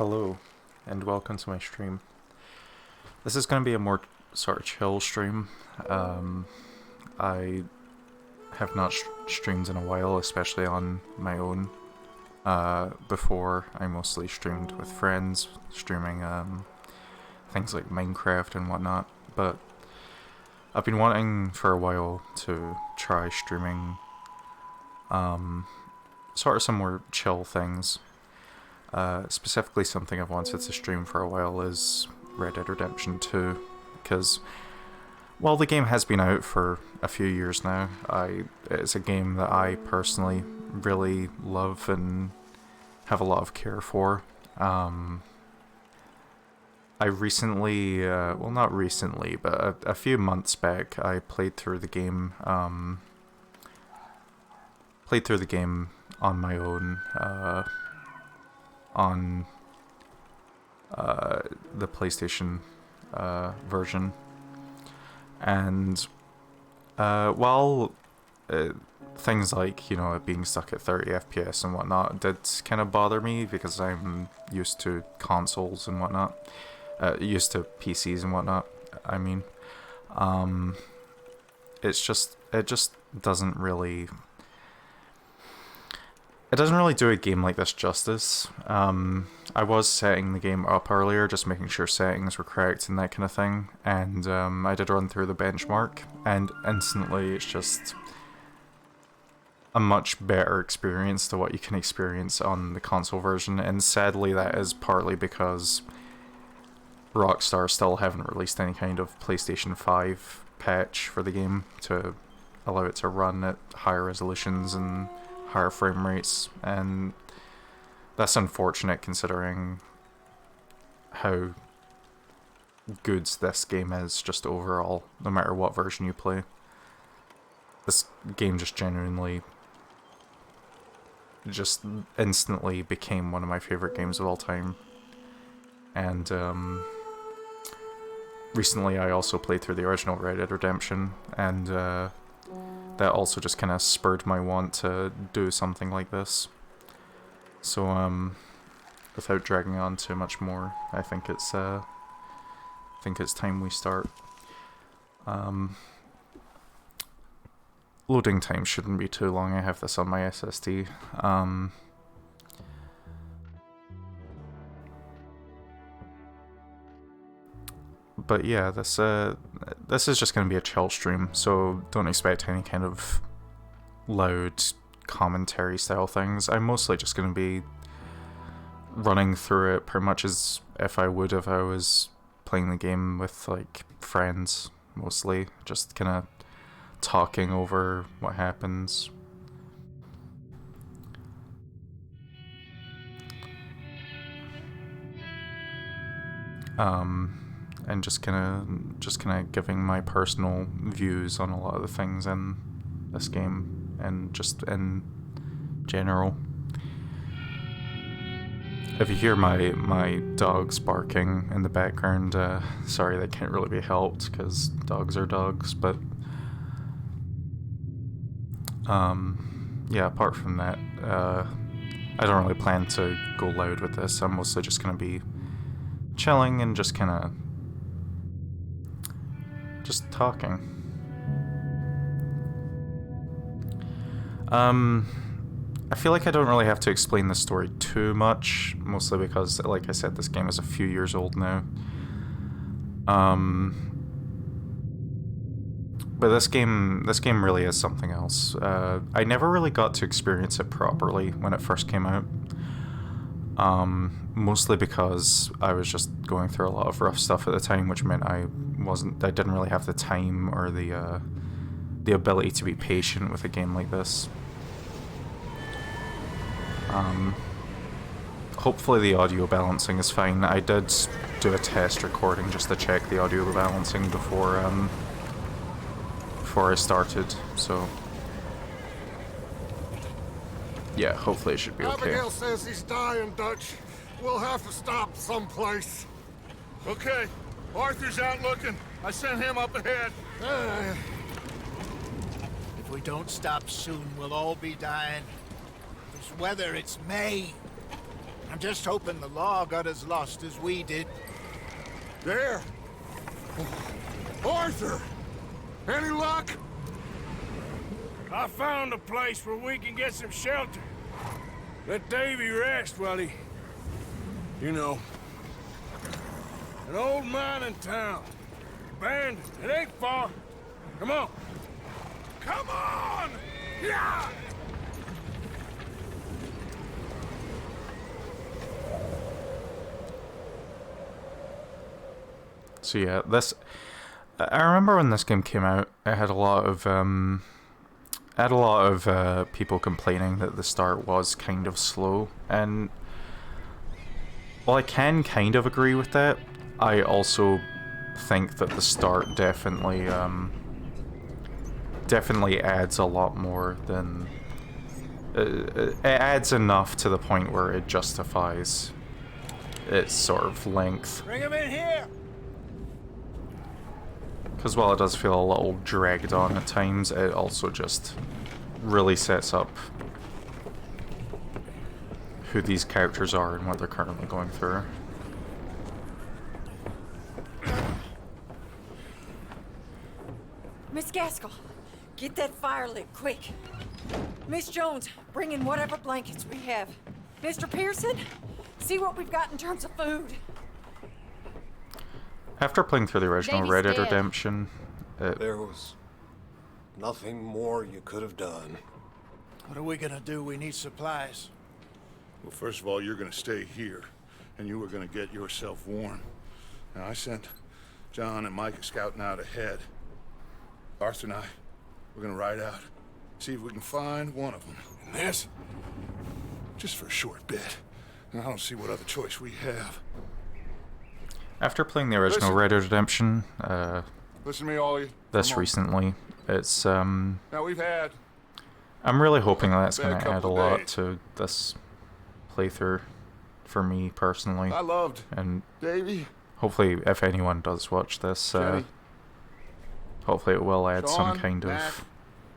Hello, and welcome to my stream. This is going to be a more sort of chill stream. I have not streamed in a while, especially on my own. Before, I mostly streamed with friends, streaming things like Minecraft and whatnot, but I've been wanting for a while to try streaming sort of some more chill things. Specifically something I've wanted to stream for a while is Red Dead Redemption 2, because while the game has been out for a few years now, it's a game that I personally really love and have a lot of care for. I recently, well not recently, but a few months back, I played through the game, on my own, on the PlayStation version, and while things like, you know, it being stuck at 30 FPS and whatnot did kind of bother me because I'm used to consoles and whatnot, used to PCs and whatnot, I mean, it just doesn't really do a game like this justice. I was setting the game up earlier, just making sure settings were correct and that kind of thing, and I did run through the benchmark, and instantly it's just a much better experience to what you can experience on the console version, and sadly that is partly because Rockstar still haven't released any kind of PlayStation 5 patch for the game to allow it to run at higher resolutions and higher frame rates, and that's unfortunate considering how good this game is just overall, no matter what version you play. This game just genuinely, just instantly became one of my favorite games of all time. And recently I also played through the original Red Dead Redemption, and that also just kind of spurred my want to do something like this. So, without dragging on too much more, I think it's time we start. Loading time shouldn't be too long. I have this on my SSD. But yeah, this is just going to be a chill stream, so don't expect any kind of loud commentary style things. I'm mostly just going to be running through it pretty much as if I would if I was playing the game with like friends, mostly just kind of talking over what happens. And just kind of giving my personal views on a lot of the things in this game, and just in general. If you hear my dogs barking in the background, sorry, that can't really be helped, because dogs are dogs, but yeah, apart from that, I don't really plan to go loud with this. I'm mostly just going to be chilling and just kind of talking. I feel like I don't really have to explain the story too much, mostly because, like I said, this game is a few years old now. But this game really is something else. I never really got to experience it properly when it first came out. Mostly because I was just going through a lot of rough stuff at the time, which meant I didn't really have the time or the ability to be patient with a game like this. Hopefully the audio balancing is fine. I did do a test recording just to check the audio balancing before I started, so yeah, hopefully it should be okay. Abigail says he's dying, Dutch. We'll have to stop someplace. Okay, Arthur's out looking. I sent him up ahead. If we don't stop soon, we'll all be dying. This weather, it's May. I'm just hoping the law got as lost as we did. There! Arthur! Any luck? I found a place where we can get some shelter. Let Davy rest while he... You know. An old mining town. Abandoned. It ain't far. Come on. Come on! Yeah! So yeah, this... I remember when this game came out, it had a lot of people complaining that the start was kind of slow, and while I can kind of agree with that, I also think that the start definitely adds a lot more than it adds enough to the point where it justifies its sort of length. Bring him in here! Because while it does feel a little dragged on at times, it also just really sets up who these characters are and what they're currently going through. Miss Gaskell, get that fire lit, quick. Miss Jones, bring in whatever blankets we have. Mr. Pearson, see what we've got in terms of food. After playing through the original Davy's Red Dead dead. Redemption, There was nothing more you could have done. What are we gonna do? We need supplies. Well, first of all, you're gonna stay here, and you were gonna get yourself warm. Now, I sent John and Micah scouting out ahead. Arthur and I, we're gonna ride out, see if we can find one of them. And this, just for a short bit. And I don't see what other choice we have. after playing the original Listen. Red Dead Redemption, Listen to me, all you. for a this moment. recently, it's Now, we've had I'm really hoping that's Bad going to add a couple lot days. to this playthrough for me personally, I loved and Davy, hopefully if anyone does watch this, Jenny, hopefully it will add some Sean, kind Mac. of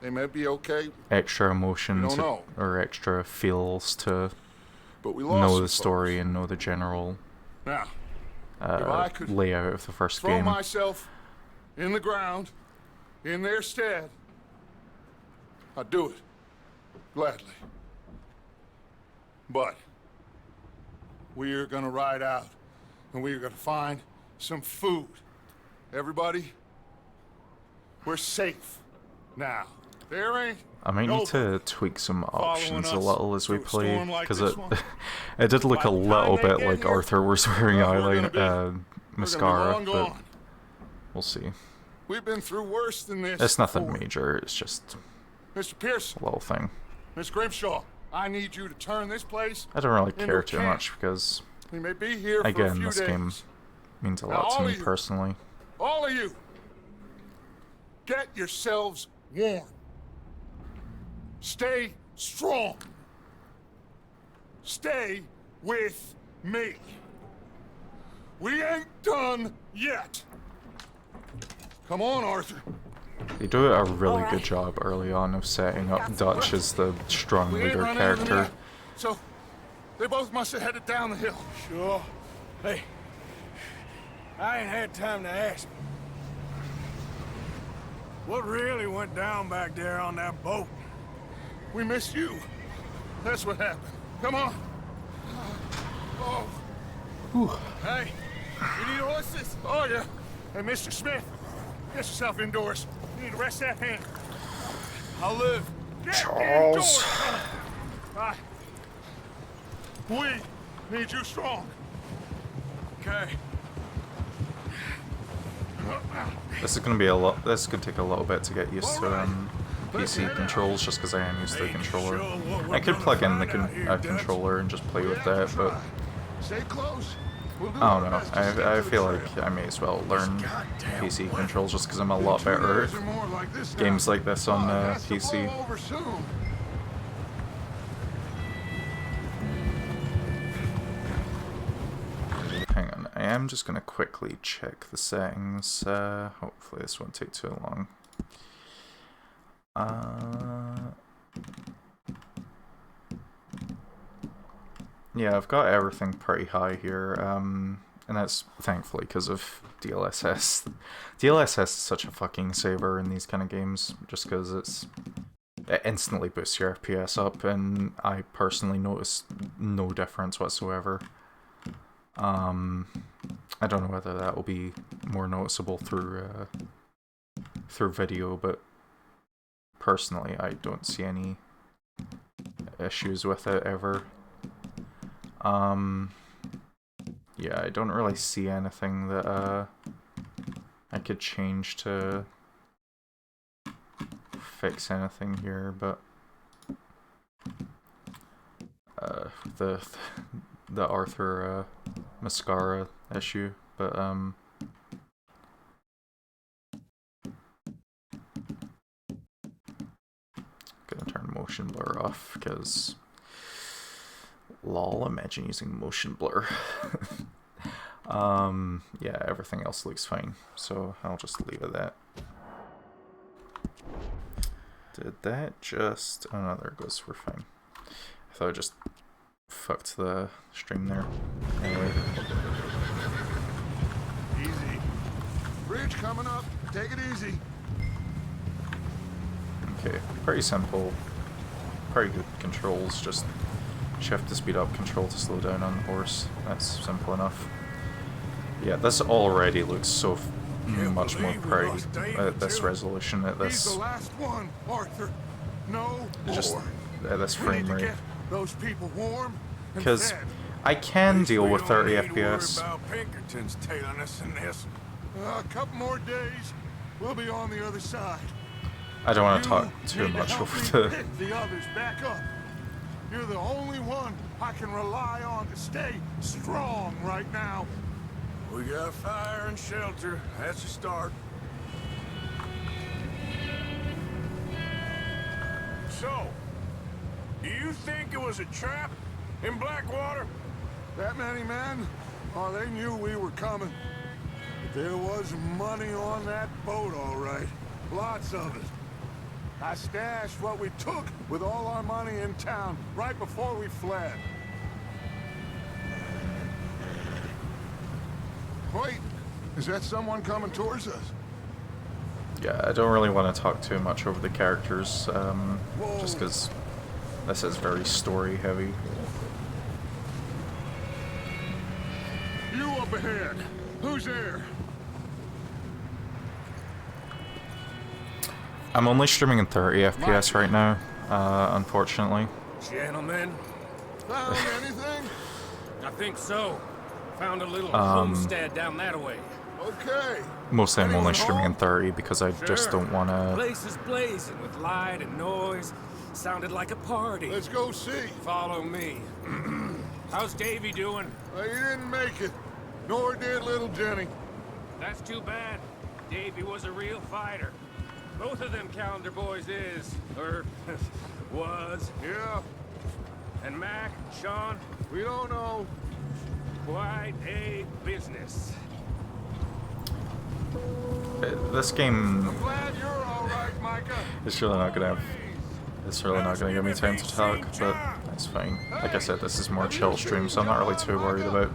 They may be okay, extra emotion We don't to, know. or extra feels to but we lost know some the story folks. and know the general Now, if I could layout of the first throw game. myself in the ground in their stead, I'd do it gladly. But we're gonna ride out and we're gonna find some food. Everybody, we're safe now. There ain't I might need to nobody tweak some following options a us little as we through a play, storm like because this it one. it did look By a the time little they bit get like here, Arthur was wearing well, we're eyeliner, gonna be mascara, long but gone. we'll see. We've been through worse than this. It's nothing before. major, it's just Mr. Pearson, a little thing. Miss Grimshaw, I need you to turn this place. I don't really into care a too camp. much because, We may be here for a again, few this days. game means a Now, lot to all me of you- personally. All of you, get yourselves warm. Stay strong. Stay with me. We ain't done yet. Come on, Arthur. They do a really Alright. good job early on of setting up Got some Dutch work. as the strong We ain't leader run into them character. yet. So, they both must have headed down the hill. Sure. Hey, I ain't had time to ask. What really went down back there on that boat? We missed you. That's what happened. Come on. Oh. Hey, you need horses? Oh, yeah. Hey, Mr. Smith, get yourself indoors. You need to rest that hand. I'll live. Get Charles. indoors. Right. We need you strong. Okay. This is gonna be a lot. This could take a little bit to get used to PC controls, just because I am used to the controller. I could plug in the controller and just play with that, but Stay close. We'll do I our don't know. best to stick I to the feel trail. like I may as well learn PC controls just because I'm a lot 2 better days or at more like this games now. like this on Oh, it has to PC. blow over soon. Hang on, I am just gonna quickly check the settings. Hopefully this won't take too long. Yeah, I've got everything pretty high here, and that's thankfully because of DLSS. DLSS is such a fucking saver in these kind of games, just because it instantly boosts your FPS up, and I personally notice no difference whatsoever. I don't know whether that will be more noticeable through video, but personally, I don't see any issues with it ever. Yeah, I don't really see anything that I could change to fix anything here, but the Arthur mascara issue, but gonna turn motion blur off because lol, imagine using motion blur. Yeah, everything else looks fine, so I'll just leave it at that. Did that just... oh no, there it goes, we're fine. I thought I just fucked the stream there. Anyway. Easy. Bridge coming up. Take it easy. Okay, pretty simple. Pretty good controls, just shift to speed up, control to slow down on the horse. That's simple enough. Yeah, this already looks so much more pretty at this resolution, at He's this... the last one, Arthur. No just more. at this We frame need to rate. get those people warm and Because fed. I can deal with 30 We don't need to worry FPS. about Pinkertons tailing us in this. A couple more days, we'll be on the other side. I don't want to You talk too need to much help over me the... pick the others back up. You're the only one I can rely on to stay strong right now. We got fire and shelter. That's a start. So, do you think it was a trap in Blackwater? That many men? Oh, they knew we were coming. But there was money on that boat, all right. Lots of it. I stashed what we took with all our money in town right before we fled. Wait, is that someone coming towards us? Yeah, I don't really want to talk too much over the characters, just because this is very story heavy. You up ahead. Who's there? I'm only streaming in 30 FPS right now, unfortunately. Gentlemen, Found anything? I think so. Found a little homestead down that way. Okay. Mostly I'm only Anyone streaming in home? 30 because I just don't want to... Place is blazing with light and noise. Sounded like a party. Let's go see. Follow me. How's Davy doing? He didn't make it. Nor did little Jenny. That's too bad. Davy was a real fighter. Both of them calendar boys is, or was. Yeah, And Mac, Sean, we don't know. quite a business. This game I'm glad you're all right, Micah. is really not gonna have... It's really not gonna give me time to talk, but that's fine. Like I said, this is more chill stream, so I'm not really too worried about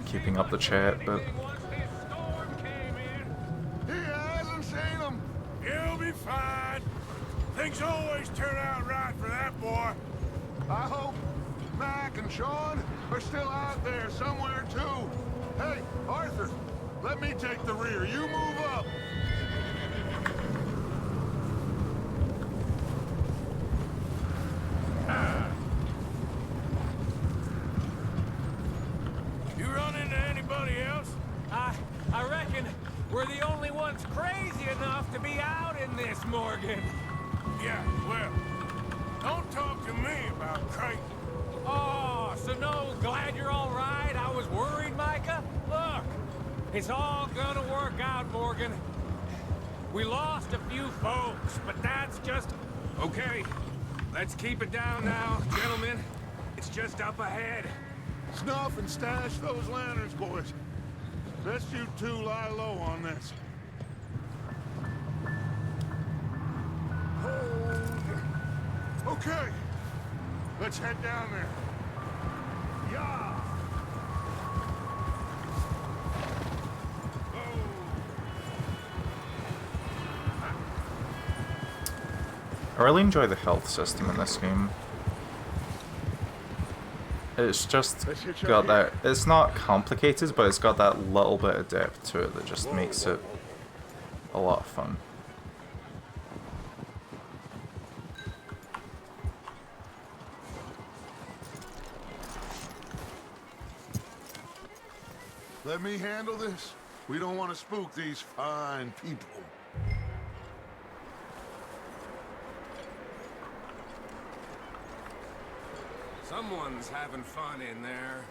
keeping up the chat, but... Once this storm came in, He hasn't seen them. You'll be fine. Things always turn out right for that boy. I hope Mac and Sean are still out there somewhere, too. Hey, Arthur, let me take the rear. You move up. You run into anybody else? I reckon we're the only ones crazy enough to be out in this, Morgan. Yeah, well, don't talk to me about Creighton. Oh, so no, glad you're all right. I was worried, Micah. Look, it's all gonna work out, Morgan. We lost a few folks, but that's just... Okay, let's keep it down now, gentlemen. It's just up ahead. Snuff and stash those lanterns, boys. Best you two lie low on this. Hold. Okay. Let's head down there. I really enjoy the health system in this game. It's just got that, it's not complicated, but it's got that little bit of depth to it that just makes it a lot of fun. Let me handle this. We don't want to spook these fine people. Someone's having fun in there.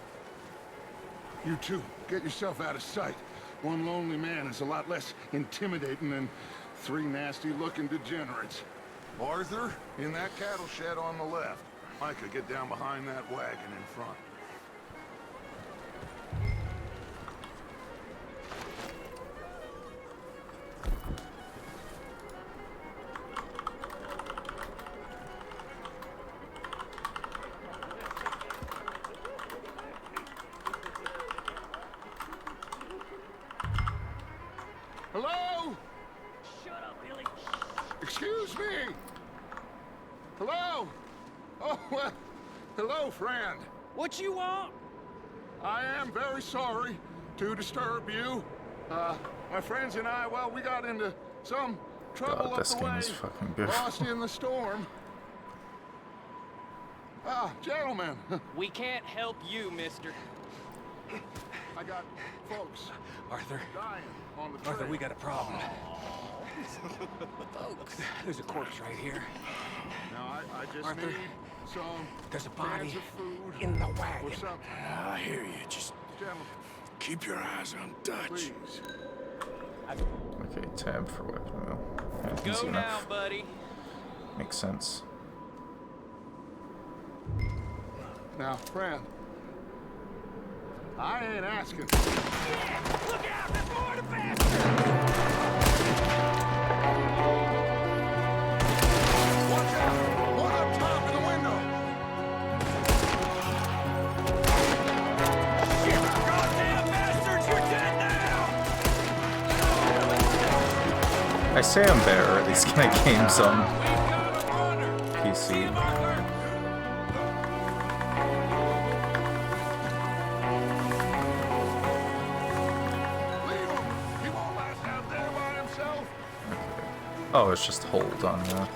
You two, get yourself out of sight. One lonely man is a lot less intimidating than 3 nasty-looking degenerates. Arthur, in that cattle shed on the left. Micah, get down behind that wagon in front. Hello? Shut up, Billy. Excuse me? Hello? Oh, well, hello, friend. What you want? I am very sorry to disturb you. My friends and I, well, we got into some trouble God, this up the game way. is fucking good. Lost in the storm. Ah, gentlemen, We can't help you, mister. I got folks Arthur, dying on the trail. Arthur, we got a problem. Folks, there's a corpse right here. Now, I just Arthur, need some there's a body cans of food in the or wagon. something. I hear you. Just Gentlemen, keep your eyes on Dutch. please. Okay, tab for weapon wheel. Yeah, Go easy now, enough. buddy. Makes sense. Now, friend, I ain't asking. Look out! There's more to pass! Watch out! One up top in the window! Shit! Goddamn bastards! You're dead now! I say I'm better at these kind of games on We've got a runner! PC. Leave him! He won't last out there by himself! Oh, it's just hold on there.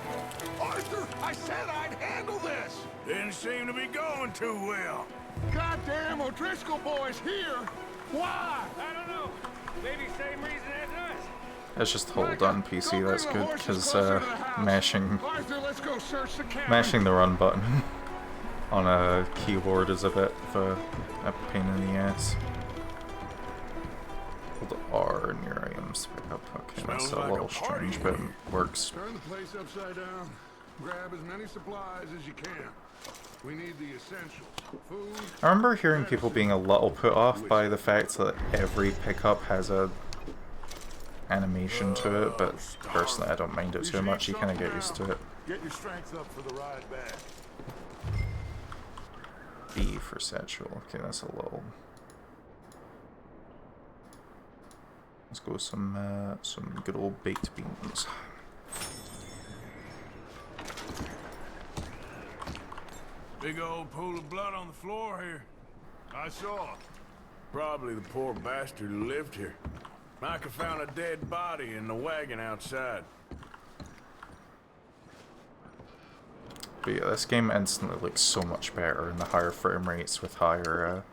Arthur, I said I'd handle this! Didn't seem to be going too well. Goddamn O'Driscoll boys here! Why? I don't know. Maybe same reason as us. It's just hold on PC, that's good, because mashing Arthur, let's go search the cabin. mashing the run button on a keyboard is a bit of a pain in the ass. Hold R near items to pick up. Okay, that's Smells a like little a party strange, but it here. works. Turn the place upside down. Grab as many supplies as you can. We need the essentials. Food. I remember hearing people being a little put off by the fact that every pickup has a animation to it, but personally I don't mind it too much. You kind of get used to it. Get your strength up for the ride back. B for satchel. Okay, that's a little. Let's go with some good old baked beans. Big old pool of blood on the floor here. I saw. Probably the poor bastard who lived here. Micah found a dead body in the wagon outside. But yeah, this game instantly looks so much better in the higher frame rates with higher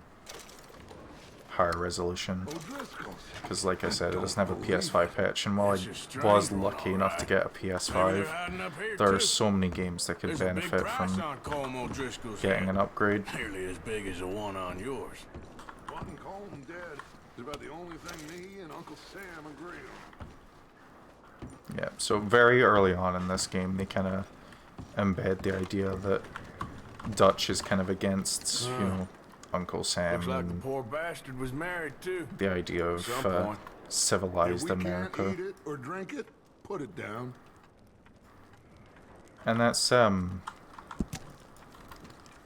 resolution. O'Driscoll's. Because like I said, it doesn't have a PS5 patch, and while I was lucky enough to get a Maybe they're PS5, hiding up here there are too. so many games that could There's a big benefit price from on Colm O'Driscoll's getting head. an upgrade. Nearly as big as the one on yours. Wanting Colm dead is about the only thing me and Uncle Sam agree on. Yeah, so very early on in this game, they kind of embed the idea that Dutch is kind of against, you know, Uncle Sam Looks like the and poor bastard was married too. the idea of Some point. If civilized we America. can't eat it or drink it, put it down. And that's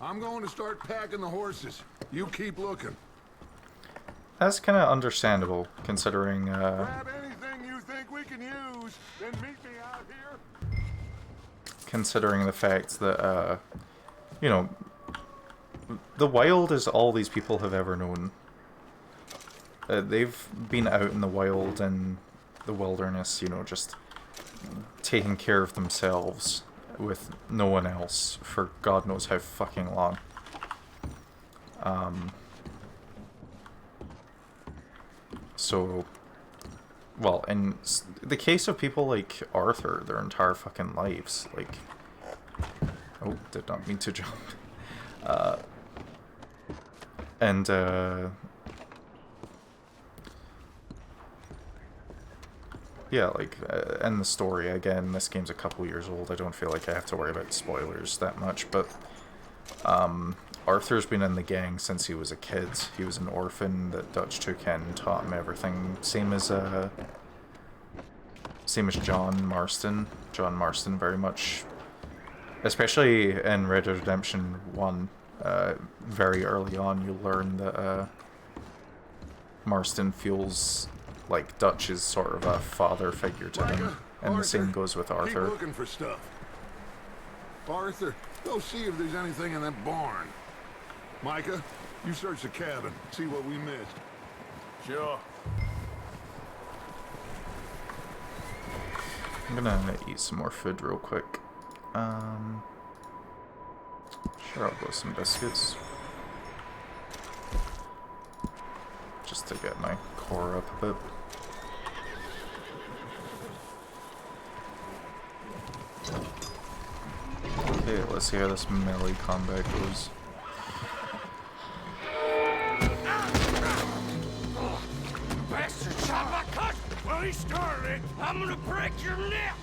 I'm going to start packing the horses. You keep looking. That's kind of understandable, considering, Grab anything you think we can use, then meet me out here. considering the fact that, you know, the wild is all these people have ever known. They've been out in the wild and the wilderness, you know, just taking care of themselves with no one else for God knows how fucking long. So, well, in the case of people like Arthur, their entire fucking lives, like, oh, did not mean to jump. Yeah, like, and the story, again, this game's a couple years old, I don't feel like I have to worry about spoilers that much, but, Arthur's been in the gang since he was a kid. He was an orphan that Dutch took in and taught him everything, same as John Marston. John Marston very much, especially in Red Dead Redemption 1, very early on you'll learn that, Marston feels like Dutch is sort of a father figure to him, and the same goes with Arthur. Keep looking for stuff. Arthur, go see if there's anything in that barn. Micah, you search the cabin, see what we missed. Sure. I'm gonna eat some more food real quick. Sure, I'll go with some biscuits. Just to get my core up a bit. Okay, let's see how this melee combat goes. Bastard shot my cousin! Well, he started it. I'm gonna break your neck!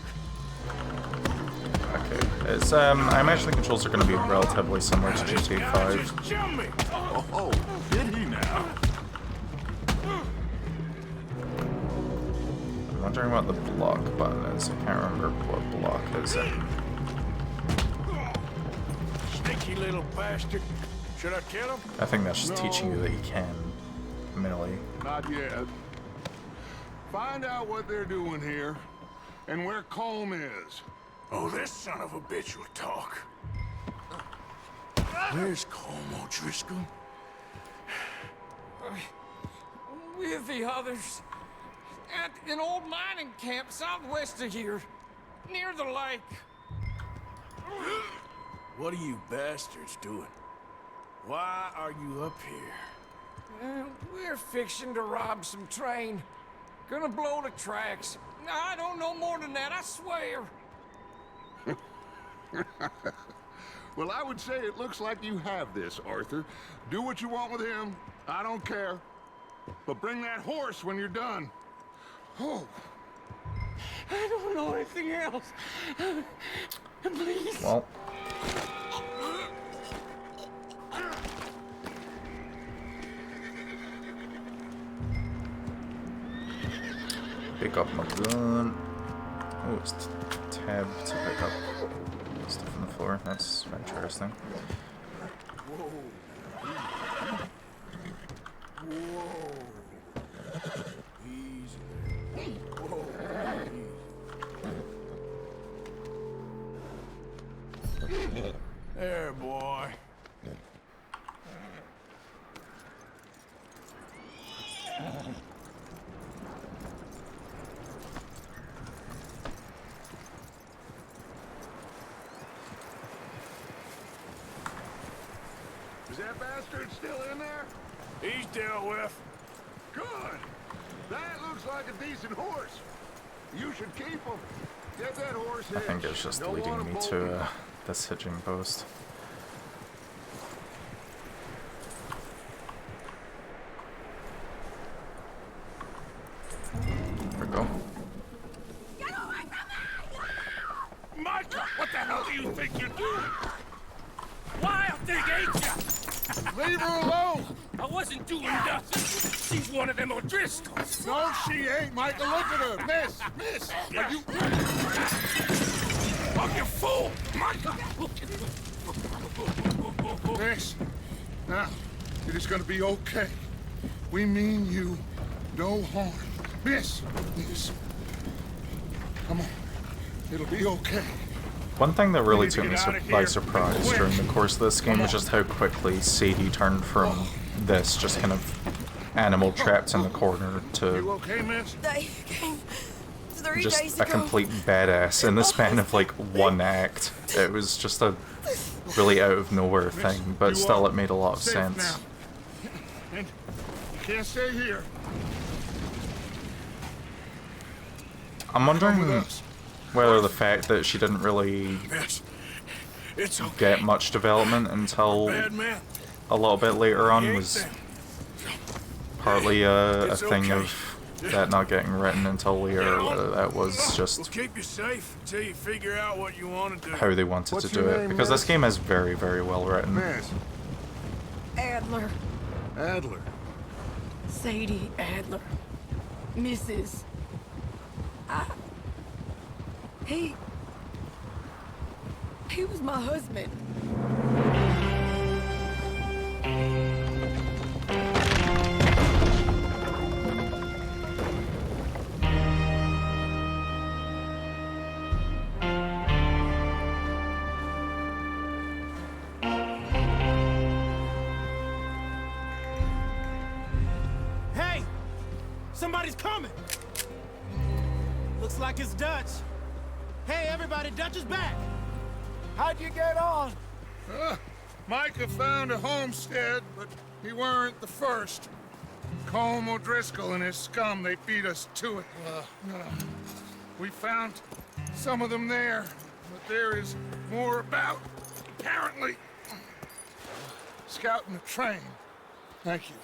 Okay, it's, I imagine the controls are going to be relatively similar to GTA 5. Jump me! Oh, did he now? I'm wondering what the block button is. I can't remember what block is it. Sneaky little bastard. Should I kill him? I think that's just teaching you that you can melee. Not yet. Find out what they're doing here, and where Colm is. Oh, this son of a bitch will talk. Where's Colm O'Driscoll? With the others. At an old mining camp southwest of here. Near the lake. What are you bastards doing? Why are you up here? We're fixing to rob some train. Gonna blow the tracks. I don't know more than that, I swear. Well, I would say it looks like you have this, Arthur. Do what you want with him. I don't care. But bring that horse when you're done. Oh. I don't know anything else. Please. Well. Pick up my gun. Oh, it's tab to pick up stuff on the floor. That's interesting. Whoa. Whoa. Easy. Whoa. Easy. There, boy. Is that bastard still in there? He's dealt with. Good. That looks like a decent horse. You should keep him. Get that horse I think it's just leading me to this hitching post. There we go. Micah, what the hell do you think you're doing? Wild thing, ain't ya? Leave her alone! I wasn't doing nothing. She's one of them O'Driscolls. No, she ain't, Micah. Look at her. Miss! Are you... Oh, you fool! Micah! Miss, now, it is gonna be okay. We mean you no harm. Miss, come on. It'll be okay. One thing that really took me get out of by here. surprise Quick. during the course of this game was just how quickly Sadie turned from this just kind of animal trapped in the corner You to okay, miss? They came 3 days just ago. a complete badass in the span of like one act. It was just a really out of nowhere thing, but you still are it made a lot of safe sense. now. And you can't stay here. I'm Come with wondering us. whether the fact that she didn't really Miss, it's okay. get much development until Bad man. a little bit later on was Anything. partly a It's thing okay. of that not getting written until later, or whether that was We'll just keep you safe until you figure out what you want to do. how they wanted What's to do your it, name, because miss? this game is very, very well written. Miss, Adler. Adler. Sadie Adler. Mrs. He was my husband. Hey! Somebody's coming! Looks like it's Dutch. Hey, everybody, Dutch is back! How'd you get on? Micah found a homestead, but he weren't the first. Colm O'Driscoll and his scum, they beat us to it. We found some of them there, but there is more about, apparently. Scouting the train. Thank you.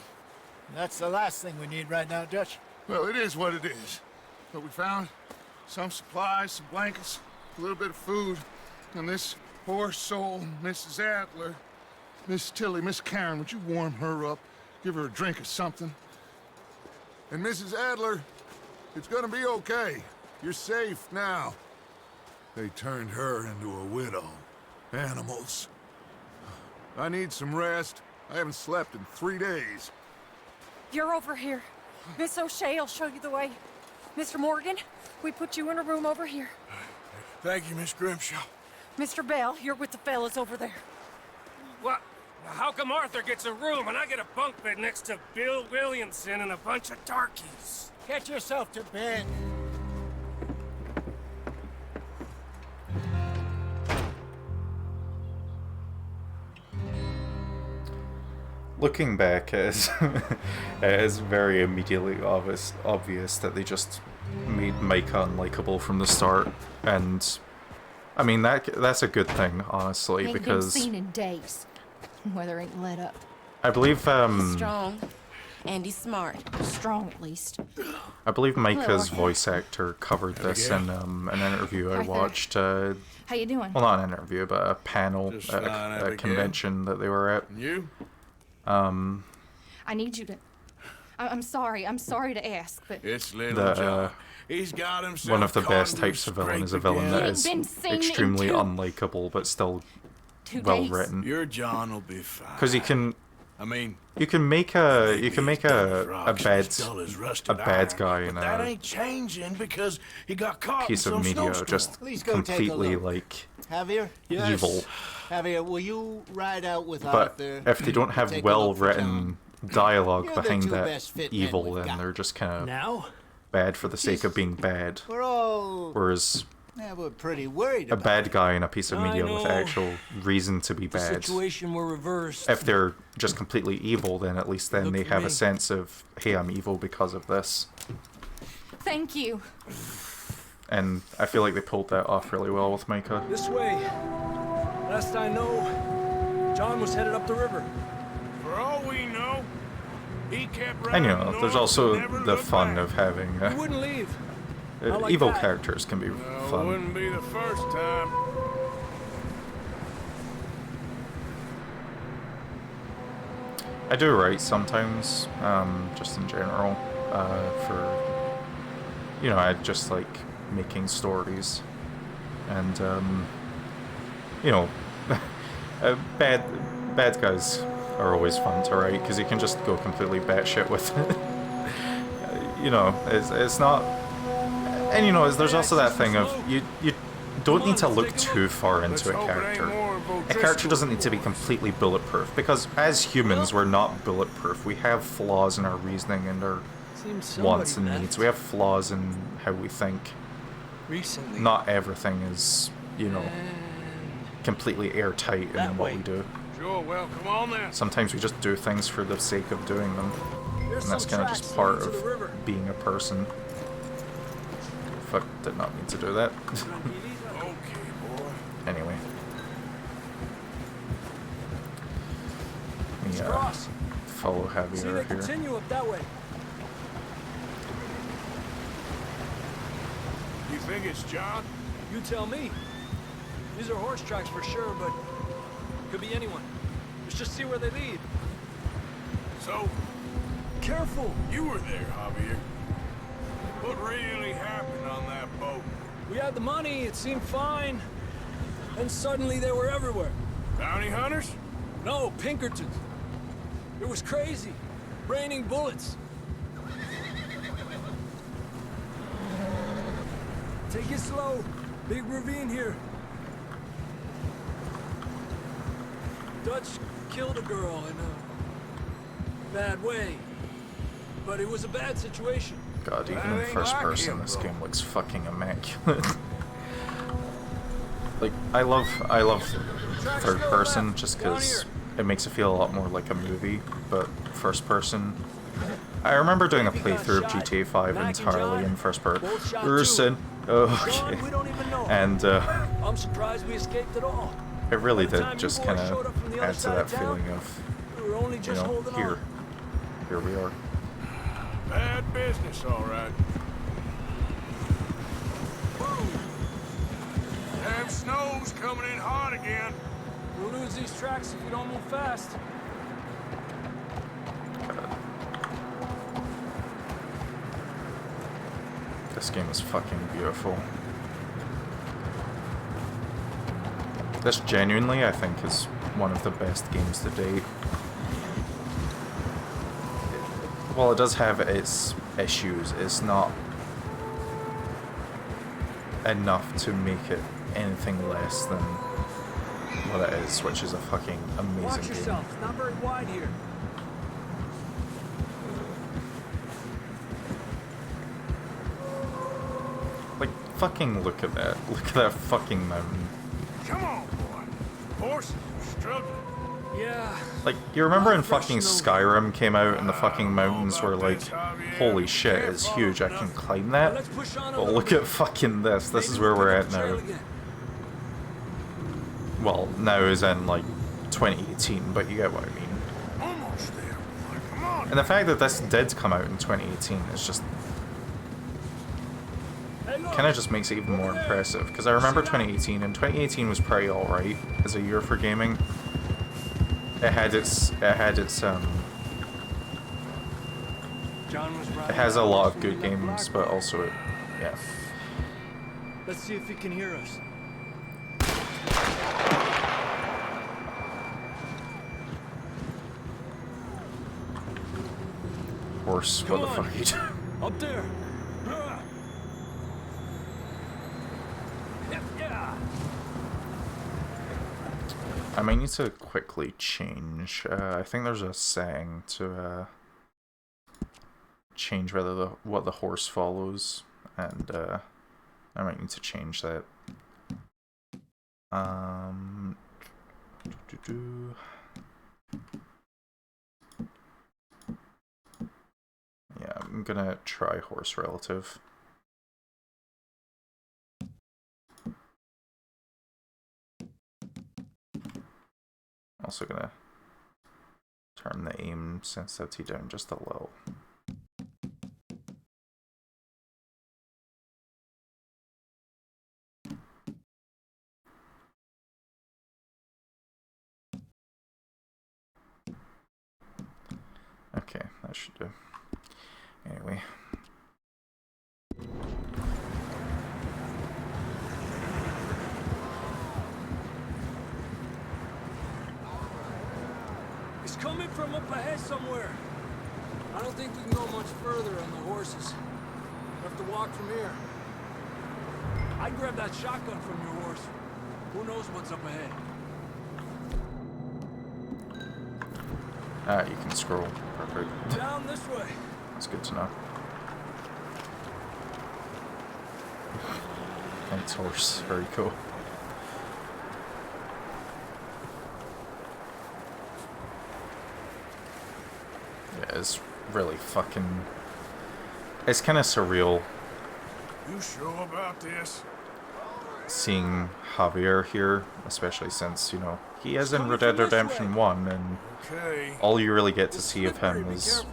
That's the last thing we need right now, Dutch. Well, it is what it is. But we found some supplies, some blankets, a little bit of food, and this poor soul, Mrs. Adler, Miss Tilly, Miss Karen, would you warm her up? Give her a drink or something? And Mrs. Adler, it's gonna be okay. You're safe now. They turned her into a widow. Animals. I need some rest. I haven't slept in 3 days. You're over here. Miss O'Shea will show you the way. Mr. Morgan, we put you in a room over here. Thank you, Miss Grimshaw. Mr. Bell, you're with the fellas over there. What? How come Arthur gets a room and I get a bunk bed next to Bill Williamson and a bunch of darkies? Get yourself to bed. Looking back, it is very immediately obvious that they just made Micah unlikable from the start, and I mean that's a good thing, honestly, Ain't because been seen in days. Weather ain't let up. I believe Strong. And he's smart. Strong, at least. I believe Micah's Arthur. voice actor covered this in an interview I Arthur. watched. How you doing? Well, not an interview, but a panel Just at fine, a Abigail. convention that they were at. And you? I need you to... I'm sorry to ask, but... It's little The, John. He's got himself One of the caught best in types of villain scrape is a villain again. that You is ain't been seen in extremely 2 unlikable, but still 2 well days. written. Your John will be fine. Because you can make make a bad guy in that a ain't changing because he got caught piece in of some media snowstorm. just Please go take a completely look. like Javier? evil. Javier, will you ride out with But Arthur? if they don't have Take a look for well-written dialogue You're the behind 2 that best fit men evil, we've then got. they're just kind of Now? bad for the sake of being bad. We're all... Whereas Yeah, we're pretty worried a about bad guy in a piece of I media with know. actual reason to be The bad. situation were reversed. If they're just completely evil, then at least then Look they at have me. a sense of, hey, I'm evil because of this. Thank you. And I feel like they pulled that off really well with Micah. This way. Last I know, John was headed up the river. For all we know, he kept And you riding know, there's north also and never the looked fun back. of having He wouldn't leave. Not like evil that. characters can be Well, fun. wouldn't be the first time. I do write sometimes, just in general, for, you know, I just like making stories, and, you know, bad guys are always fun to write, because you can just go completely batshit with it. You know, it's not... And you know, there's also that thing of, you don't need to look too far into a character. A character doesn't need to be completely bulletproof, because as humans, we're not bulletproof. We have flaws in our reasoning and our wants and needs. We have flaws in how we think. Recently. Not everything is, you know, completely airtight in what we do. Sure, well, come on then. Sometimes we just do things for the sake of doing them. And that's kind of just part of being a person. Fuck, did not mean to do that. Anyway. Let me follow Javier here. Continue up that way. You think it's John? You tell me. These are horse tracks for sure, but could be anyone. Let's just see where they lead. So, careful. You were there, Javier. What really happened on that boat? We had the money, it seemed fine. And suddenly they were everywhere. Bounty hunters? No, Pinkertons. It was crazy. Raining bullets. Take it slow. Big ravine here. Dutch killed a girl in a bad way. But it was a bad situation. God, even in first person, this game looks fucking immaculate. Like, I love third person just because it makes it feel a lot more like a movie, but first person. I remember doing a playthrough of GTA 5 entirely in first person. Oh, okay. And I'm surprised we escaped at all. it really did just kind of add to that feeling of, you know, here we are. Bad business, all right. Damn snow's coming in hot again. We'll lose these tracks if we don't move fast. This game is fucking beautiful. This genuinely, I think, is one of the best games to date. While it does have its issues, it's not enough to make it anything less than what it is, which is a fucking amazing Watch game. yourself. It's not very wide here. Like, fucking look at that. Look at that fucking mountain. Come on, boy. Horses are struggling. Yeah. Like, you remember when fucking Skyrim came out and the fucking mountains were like, holy shit, it's huge, I can climb that? Well, look at fucking this. This is where we're at now. Well, now is in, like, 2018, but you get what I mean. Almost there, boy. Come on. And the fact that this did come out in 2018 is just... kind of just makes it even more impressive. Because I remember 2018, and 2018 was pretty alright as a year for gaming. It has a lot of good games, but also it, yeah. Let's see if he can hear us. Horse, what the fuck are you doing? Up there. I might need to quickly change. I think there's a setting to change whether what the horse follows, and I might need to change that. Yeah, I'm gonna try horse relative. Also gonna turn the aim sensitivity down just a little. Okay, that should do. Anyway. up ahead somewhere. I don't think we can go much further on the horses. We have to walk from here. I'd grab that shotgun from your horse. Who knows what's up ahead? Ah, you can scroll. Perfect. Down this way. It's good to know. Thanks, horse. Very cool. Yeah, it's really fucking... It's kind of surreal You sure about this? seeing Javier here, especially since, you know, he is in Red Dead Redemption 1, and all you really get to see of him is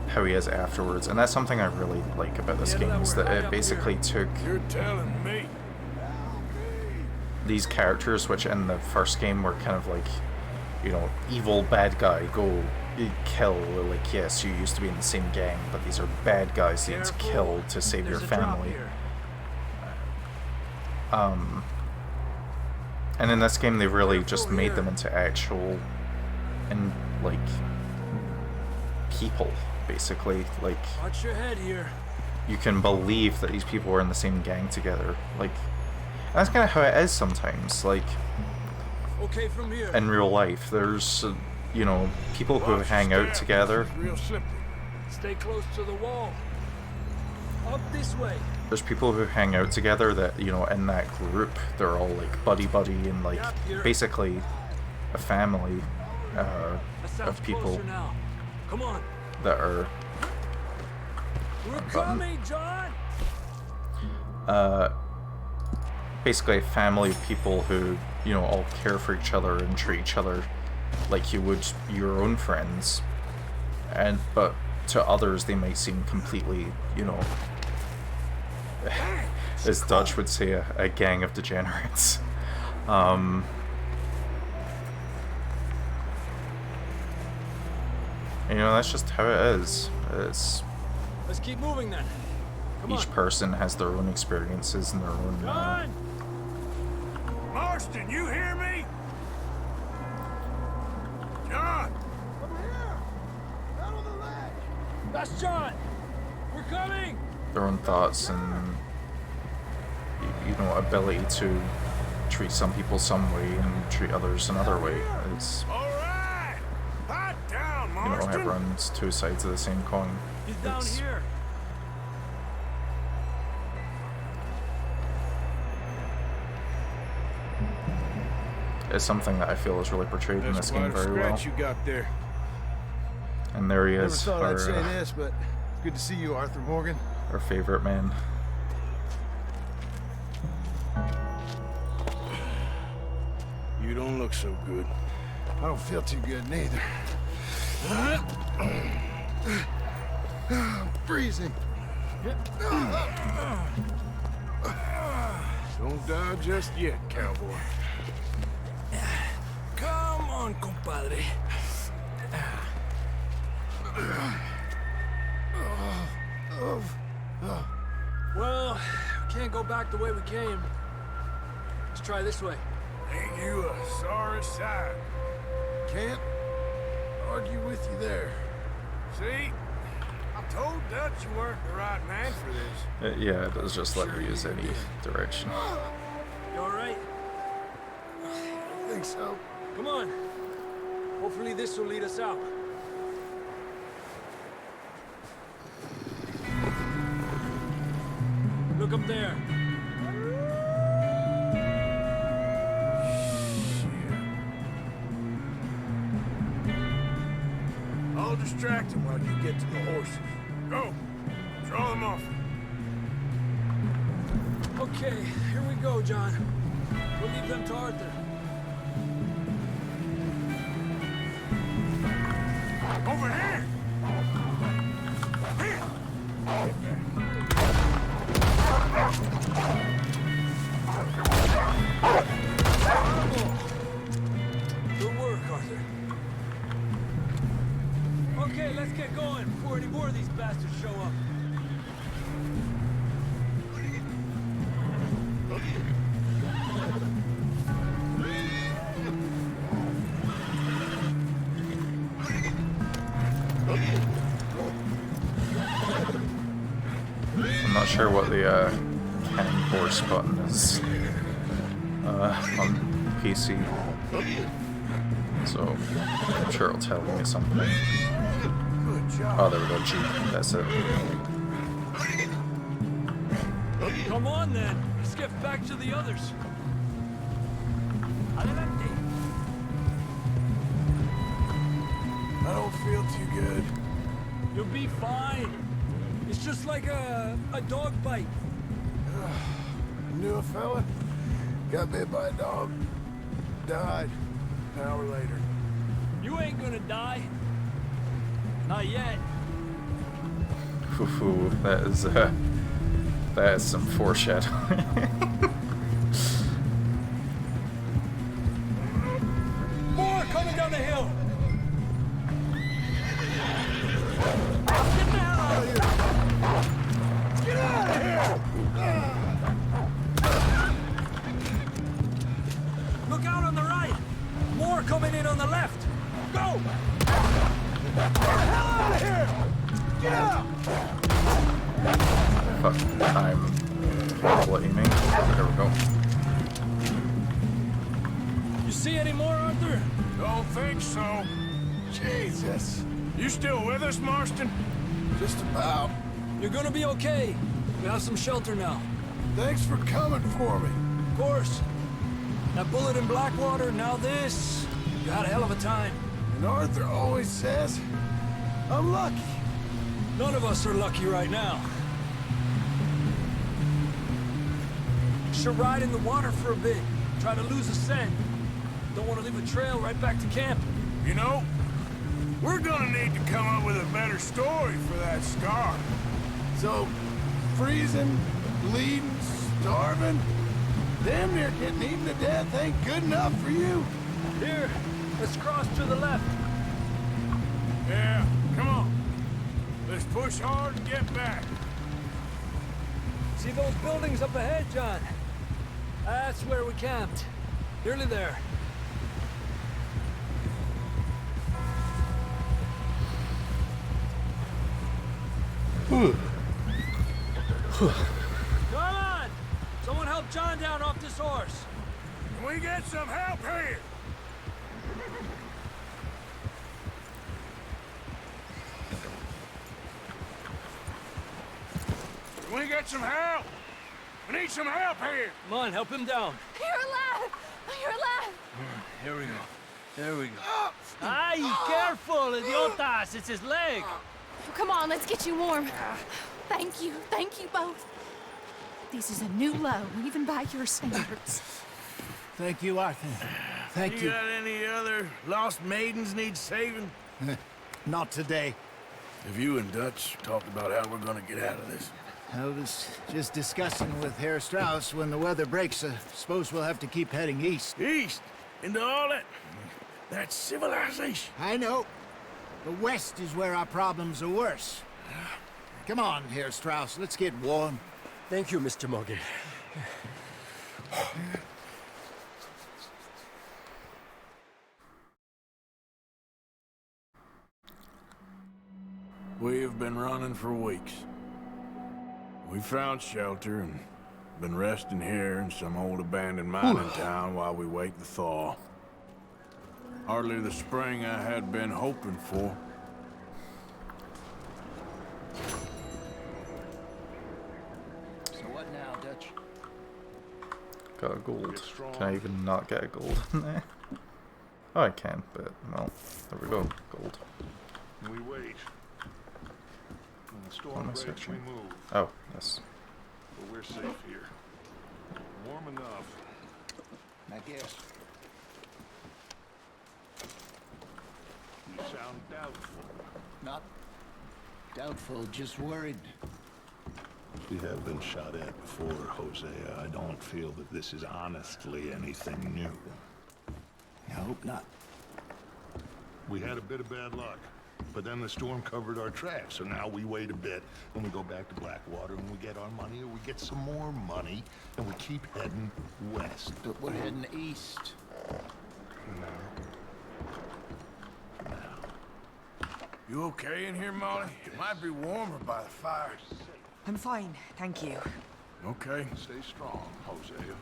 how he is afterwards. And that's something I really like about this game, is that it basically took You're telling me. these characters, which in the first game were kind of like, you know, evil bad guy, go kill, like, yes, you used to be in the same gang, but these are bad guys that you need to kill to save your family. And in this game they really just made them into actual, and like, people, basically. Like, Watch your head here. you can believe that these people were in the same gang together. Like, that's kind of how it is sometimes. Like, Okay, from here. in real life, there's, you know, people who hang out together. Real slippery. Stay close to the wall. Up this way. There's people who hang out together that, you know, in that group, they're all like buddy-buddy and like basically a family of people Now. Come on. that are We're coming, John. basically a family of people who, you know, all care for each other and treat each other like you would your own friends. And but to others they might seem completely, you know, as Dutch would say, a gang of degenerates. You know, that's just how it is. It's, Let's keep moving then. Come each on. person has their own experiences and their own... John! Marston, you hear me? John! Over here! Out on the ledge! That's John! We're coming! their own thoughts and, you know, ability to treat some people some way and treat others another way. It's, Alright! Hot down, you know, Marston! everyone's two sides of the same coin. He's down It's- here. It's something that I feel is really portrayed in this game very well. You got there. And there he Never is, thought I'd say our, this, but it's good to see you, Arthur Morgan. our favorite man. You don't look so good. I don't feel too good neither. I'm freezing. Don't die just yet, cowboy. Come on, compadre. Well, we can't go back the way we came. Let's try this way. Ain't you a sorry sight? Can't argue with you there. See? I told Dutch you weren't the right man for this. Yeah, it does just let me use any direction. You all right? I think so. Come on. Hopefully this will lead us out. Look up there. I'll distract him while you get to the horses. Go! Draw them off. Okay, here we go, John. We'll leave them to Arthur. Over here! Here! Good work, Arthur. Okay, let's get going before any more of these bastards show up. not sure what the cannon horse button is on PC, so I'm sure it'll tell me at some point. Oh, there we go, G. That's it. Come on then, let's get back to the others. Adelante. I don't feel too good. You'll be fine. It's just like a dog bite. Knew a fella, got bit by a dog, died an hour later. You ain't gonna die. Not yet. Ooh, that is some foreshadowing. More coming down the hill. Get out of here! Look out on the right. More coming in on the left. Go! Get the hell out of here! Get out! Fuck, I'm aiming. There we go. You see any more, Arthur? Don't think so. Jesus. You still with us, Marston? Just about. You're gonna be okay. We have some shelter now. Thanks for coming for me. Of course. That bullet in Blackwater, now this. You had a hell of a time. And Arthur always says, I'm lucky. None of us are lucky right now. Should ride in the water for a bit. Try to lose a scent. Don't want to leave a trail right back to camp. You know, we're gonna need to come up with a better story for that scar. So, freezing, bleeding, starving, damn near getting eaten to death ain't good enough for you. Here, let's cross to the left. Yeah, come on. Let's push hard and get back. See those buildings up ahead, John? That's where we camped. Nearly there. Come on! Someone help John down off this horse. Can we get some help here? Can we get some help? We need some help here. Come on, help him down. You're alive! You're alive! Here we go. There we go. Ay, careful, idiotas! It's his leg. Come on, let's get you warm. Thank you both. This is a new low, even by your standards. Thank you, Arthur. Thank you. You got any other lost maidens need saving? Not today. Have you and Dutch talked about how we're gonna get out of this? I was just discussing with Herr Strauss when the weather breaks. I suppose we'll have to keep heading east. East? Into all that civilization? I know. The west is where our problems are worse. Come on, Herr Strauss, let's get warm. Thank you, Mr. Morgan. We have been running for weeks. We found shelter and been resting here in some old abandoned mining town while we wait the thaw. Hardly the spring I had been hoping for. So what now, Dutch? Got a gold. Can I even not get a gold in there? Oh, I can, but, well, there we go. Gold. We wait. When the What storm am I breaks, we searching? move. Oh, yes. But we're safe here. Warm enough. I guess. You sound doubtful. Not doubtful, just worried. We have been shot at before, Hosea. I don't feel that this is honestly anything new. I hope not. We had a bit of bad luck, but then the storm covered our tracks, so now we wait a bit, and we go back to Blackwater, and we get our money, or we get some more money, and we keep heading west. But we're heading east. You okay in here, Molly? It might be warmer by the fire. I'm fine, thank you. Okay. Stay strong, Hosea.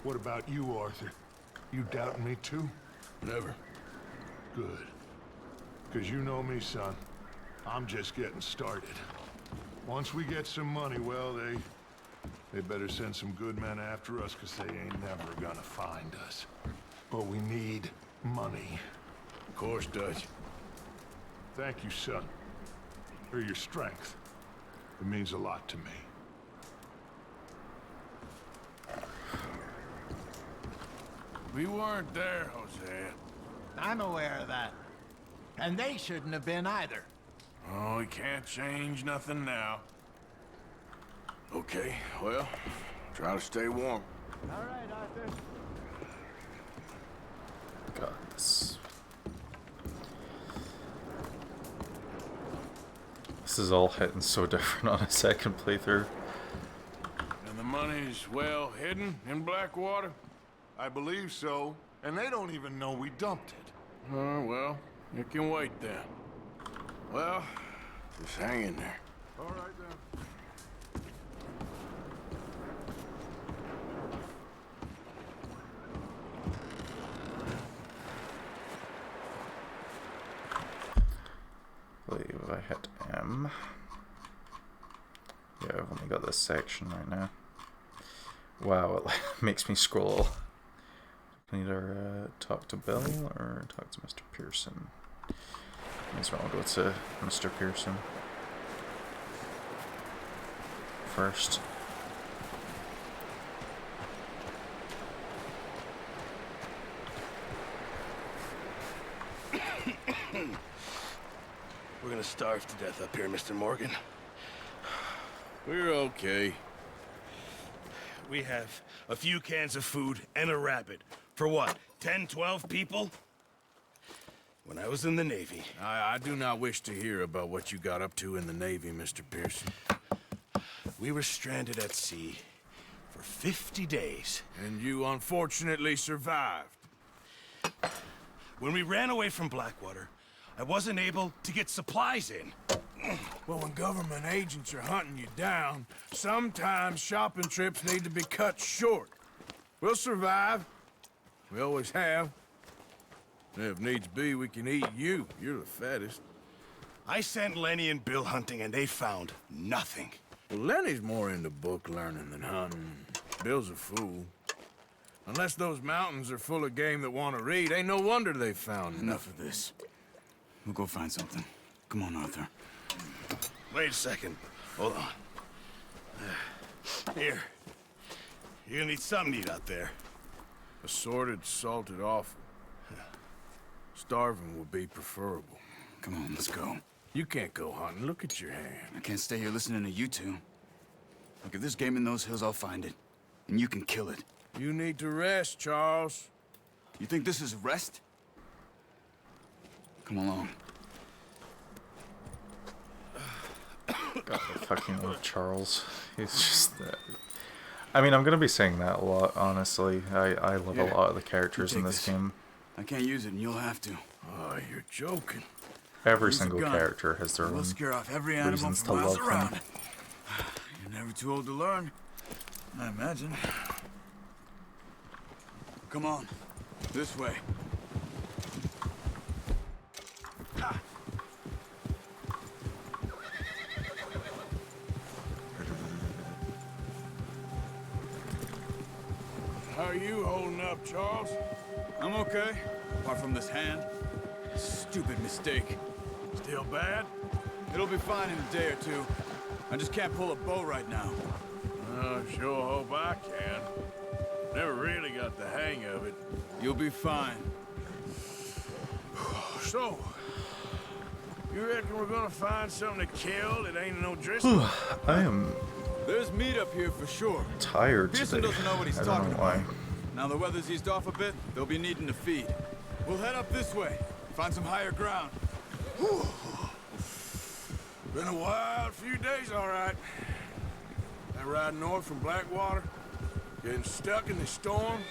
What about you, Arthur? You doubting me too? Never. Good. Because you know me, son. I'm just getting started. Once we get some money, well, they better send some good men after us, because they ain't never gonna find us. But we need money. Of course, Dutch. Thank you, son. For your strength. It means a lot to me. We weren't there, Hosea. I'm aware of that. And they shouldn't have been either. Oh, we can't change nothing now. Okay, well, try to stay warm. All right, Arthur. Got this. This is all hitting so different on a second playthrough. And the money's well hidden in Blackwater? I believe so. And they don't even know we dumped it. Oh, well, it can wait then. Well, just hang in there. All right, then. I believe I hit M. Yeah, I've only got this section right now. Wow, it makes me scroll. Can either talk to Bill or talk to Mr. Pearson. Might as well go to Mr. Pearson first. We're gonna starve to death up here, Mr. Morgan. We're okay. We have a few cans of food and a rabbit. For what, 10, 12 people? When I was in the Navy... I do not wish to hear about what you got up to in the Navy, Mr. Pearson. We were stranded at sea for 50 days. And you unfortunately survived. When we ran away from Blackwater, I wasn't able to get supplies in. Well, when government agents are hunting you down, sometimes shopping trips need to be cut short. We'll survive. We always have. And if needs be, we can eat you. You're the fattest. I sent Lenny and Bill hunting, and they found nothing. Well, Lenny's more into book learning than hunting. Bill's a fool. Unless those mountains are full of game that want to read, ain't no wonder they found Enough of this. We'll go find something. Come on, Arthur. Wait a second. Hold on. Here. You're gonna need something to eat out there. Assorted, salted offal. Starving would be preferable. Come on, let's go. You can't go hunting. Look at your hand. I can't stay here listening to you two. Look, if there's game in those hills, I'll find it. And you can kill it. You need to rest, Charles. You think this is rest? Come along. God, I fucking love Charles. He's just... I mean, I'm gonna be saying that a lot, honestly. I love a lot of the characters in this game. I can't use it, and you'll have to. Oh, you're joking. Every single character has their own scare off every animal reasons to for miles love around. them. You're never too old to learn, I imagine. Come on, this way. How are you holding up, Charles? I'm okay, apart from this hand. Stupid mistake. Still bad? It'll be fine in a day or two. I just can't pull a bow right now. Sure hope I can. Never really got the hang of it. You'll be fine. So, you reckon we're gonna find something to kill that ain't no Driscoll? I am There's meat up here for sure. tired Pearson today. doesn't know what he's I don't talking know why. about. Now the weather's eased off a bit, they'll be needing to feed. We'll head up this way, find some higher ground. Whew. Been a wild few days, all right. That ride north from Blackwater, getting stuck in the storm,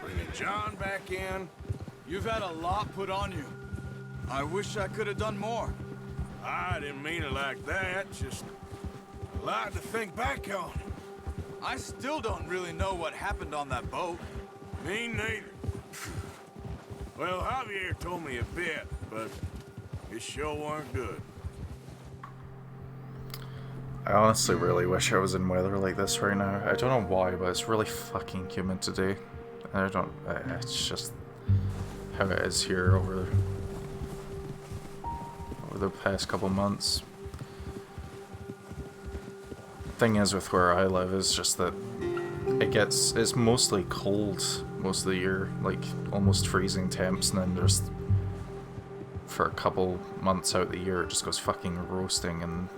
bringing John back in. You've had a lot put on you. I wish I could have done more. I didn't mean it like that, just a lot to think back on. I still don't really know what happened on that boat. Me neither. Well, Javier told me a bit, but it sure weren't good. I honestly really wish I was in weather like this right now. I don't know why, but it's really fucking humid today. It's just how it is here over the past couple months. Thing is with where I live is just that it's mostly cold most of the year, like almost freezing temps, and then just for a couple months out the year it just goes fucking roasting, and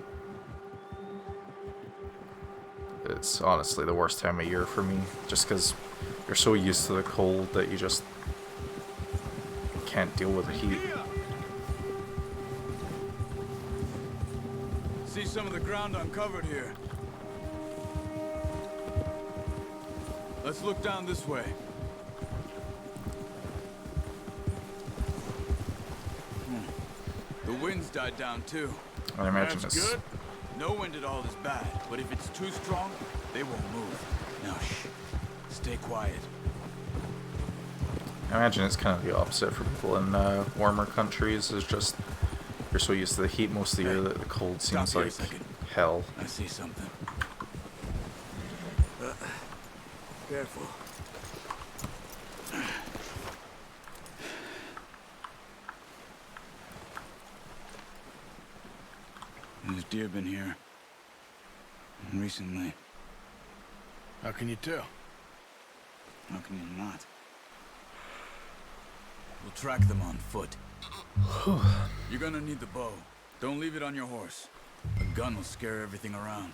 it's honestly the worst time of year for me, just because you're so used to the cold that you just can't deal with the heat. See some of the ground uncovered here. Let's look down this way. The wind's died down too. I imagine it's good. No wind at all is bad, but if it's too strong, they won't move. Now shh. Stay quiet. I imagine it's kind of the opposite for people in warmer countries. Is just you're so used to the heat most of the year that the cold seems like hell. I see something. Careful. There's deer been here recently. How can you tell? How can you not? We'll track them on foot. You're gonna need the bow. Don't leave it on your horse. A gun will scare everything around.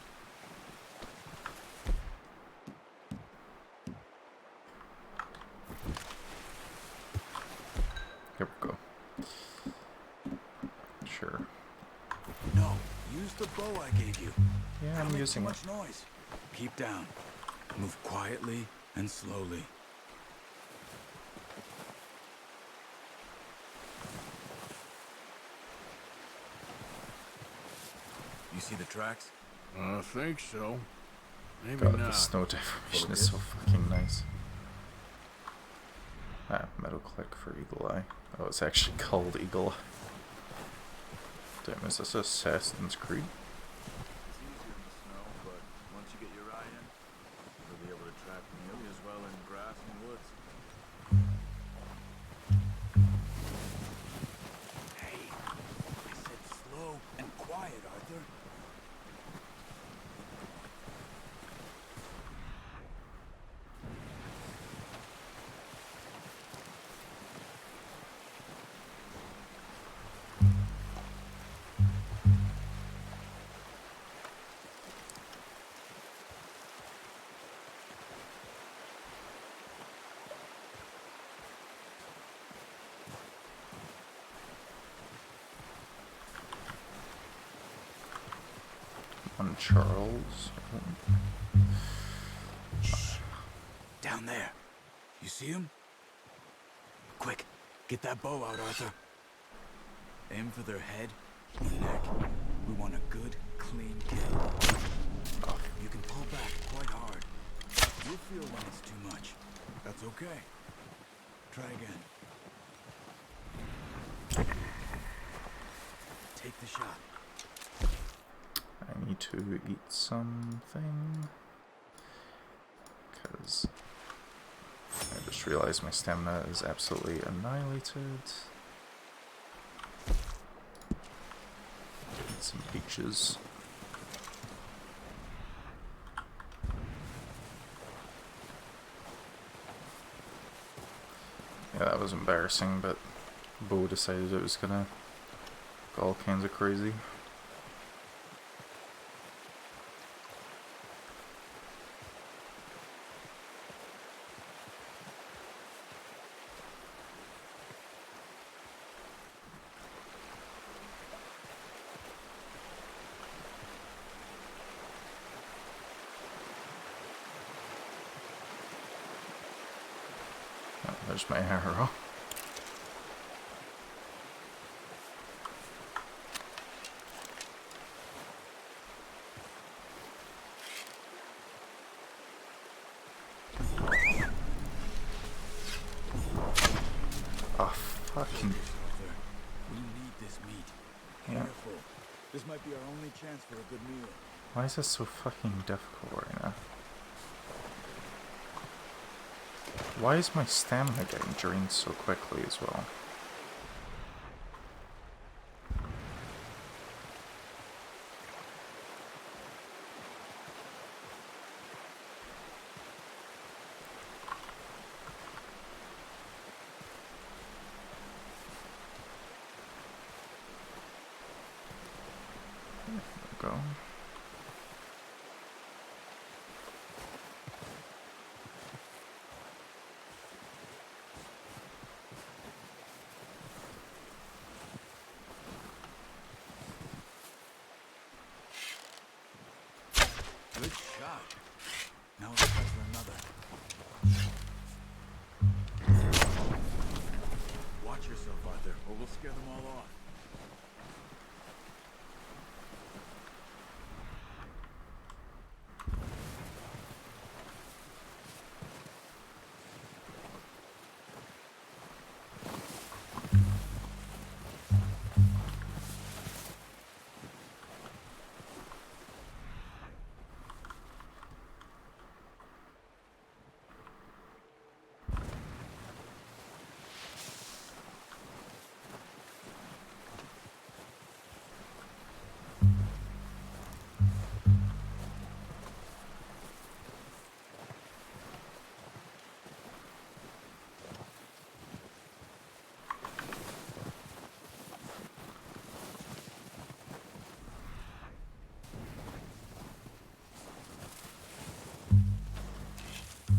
Here we go. Sure. No, use the bow I gave you. Yeah, I'm using too much noise. Keep down. Move quietly and slowly. You see the tracks? I think so. Maybe God, not. the snow deformation is so fucking nice. Ah, metal click for Eagle Eye. Oh, it's actually called Eagle Eye. Damn, is this Assassin's Creed? It's easier in the snow, but once you get your eye in, you'll be able to track nearly as well in grass and woods. Hey, I said slow and quiet, Arthur. On Charles. Down there. You see him? Quick, get that bow out, Arthur. Aim for their head and neck. We want a good, clean kill. You can pull back quite hard. You'll feel when it's too much. That's okay. Try again. Take the shot. I need to eat something. Because I just realized my stamina is absolutely annihilated. Eat some peaches. Yeah, that was embarrassing, but Bo decided it was gonna go all kinds of crazy. Oh, there's my arrow. this meat. Yeah. Careful. This might be our only chance for a good meal. Why is this so fucking difficult right now? Why is my stamina getting drained so quickly as well? There we go. Good shot. Now let's try for another. Watch yourself, Arthur, or we'll scare them all off.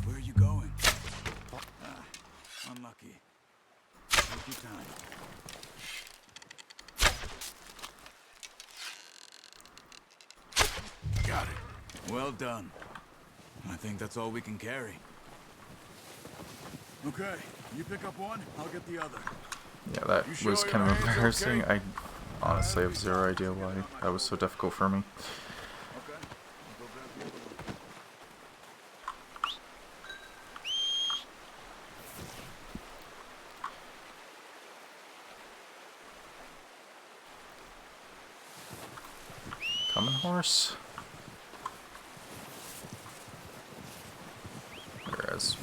Where are you going? Unlucky. Take your time. Got it. Well done. I think that's all we can carry. Okay, you pick up one, I'll get the other. Yeah, that was kind of embarrassing. I honestly have zero idea why that was so difficult for me. Coming, horse. There it is.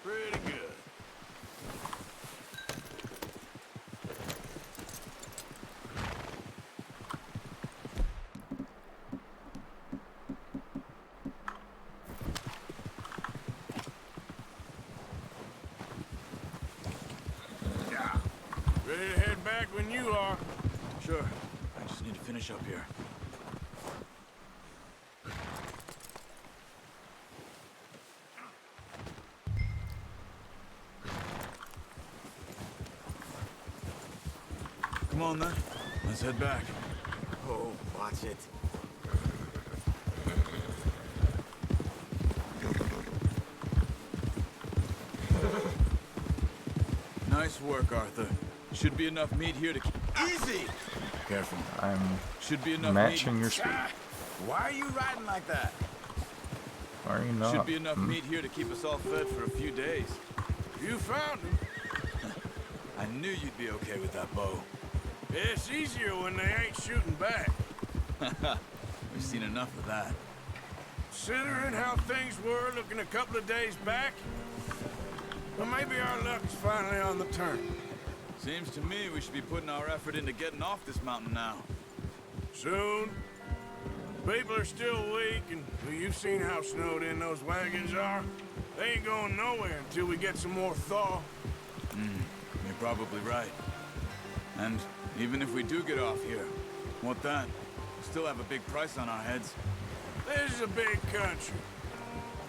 Pretty good. Ready to head back when you are. Sure. I just need to finish up here. Come on then. Let's head back. Oh, watch it. Nice work, Arthur. Should be enough meat here to keep... Easy! Careful. I'm Should be enough matching meat. your speed. Why are you riding like that? Why are you not? Should be enough meat here to keep us all fed for a few days. You found him. I knew you'd be okay with that bow. It's easier when they ain't shooting back. We've seen enough of that. Considering how things were looking a couple of days back, well, maybe our luck is finally on the turn. Seems to me we should be putting our effort into getting off this mountain now. Soon. People are still weak, and well, you've seen how snowed in those wagons are. They ain't going nowhere until we get some more thaw. You're probably right. And even if we do get off here, what then? We still have a big price on our heads. This is a big country.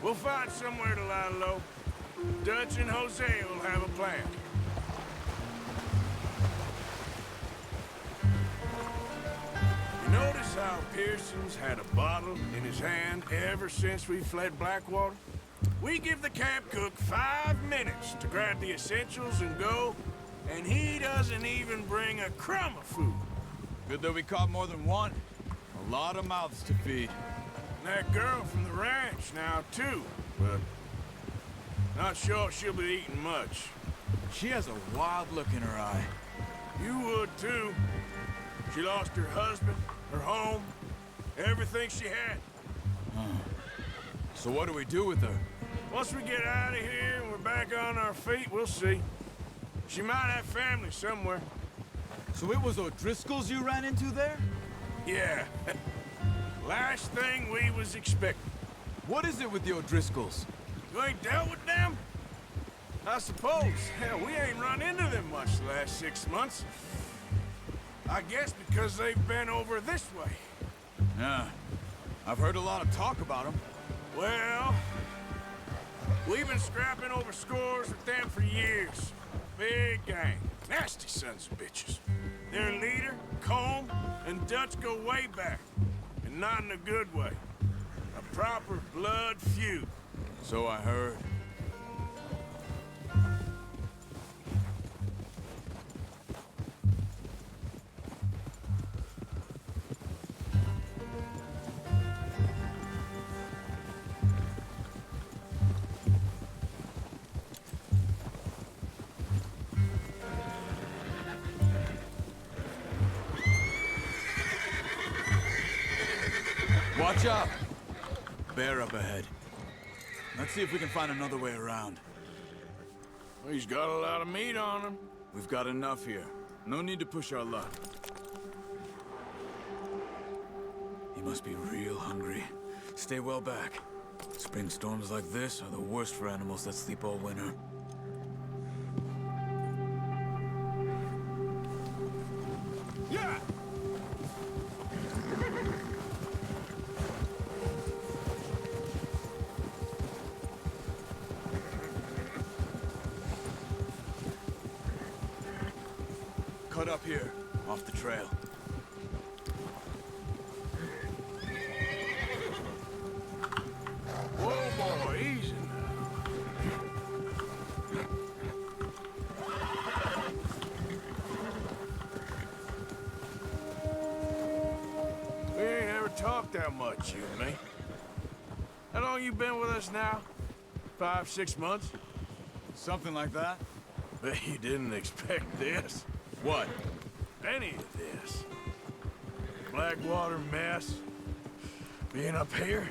We'll find somewhere to lie low. Dutch and Jose will have a plan. You notice how Pearson's had a bottle in his hand ever since we fled Blackwater? We give the camp cook 5 minutes to grab the essentials and go, and he doesn't even bring a crumb of food. Good that we caught more than one. A lot of mouths to feed. And that girl from the ranch now, too. But not sure she'll be eating much. She has a wild look in her eye. You would, too. She lost her husband, her home, everything she had. So what do we do with her? Once we get out of here and we're back on our feet, we'll see. She might have family somewhere. So it was O'Driscoll's you ran into there? Yeah. Last thing we was expecting. What is it with the O'Driscolls? You ain't dealt with them? I suppose. Hell, we ain't run into them much the last 6 months. I guess because they've been over this way. Yeah. I've heard a lot of talk about them. Well, we've been scrapping over scores with them for years. Big gang. Nasty sons of bitches. Their leader, Combe, and Dutch go way back. And not in a good way. A proper blood feud. So I heard. Watch out! Bear up ahead. Let's see if we can find another way around. Well, he's got a lot of meat on him. We've got enough here. No need to push our luck. He must be real hungry. Stay well back. Spring storms like this are the worst for animals that sleep all winter. Yeah! Cut up here, off the trail. Whoa, boy, easy now. We ain't ever talked that much, you and me. How long you been with us now? 5, 6 months? Something like that. Bet you didn't expect this. What? Any of this. Blackwater mess. Being up here.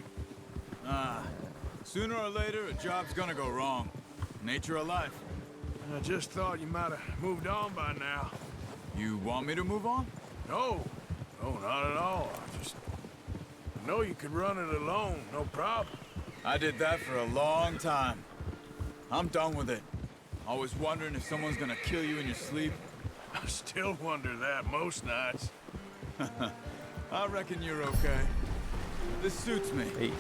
Sooner or later, a job's gonna go wrong. Nature of life. I just thought you might have moved on by now. You want me to move on? No. No, not at all. I know you could run it alone, no problem. I did that for a long time. I'm done with it. Always wondering if someone's gonna kill you in your sleep. I still wonder that most nights. I reckon you're okay. This suits me. Hey.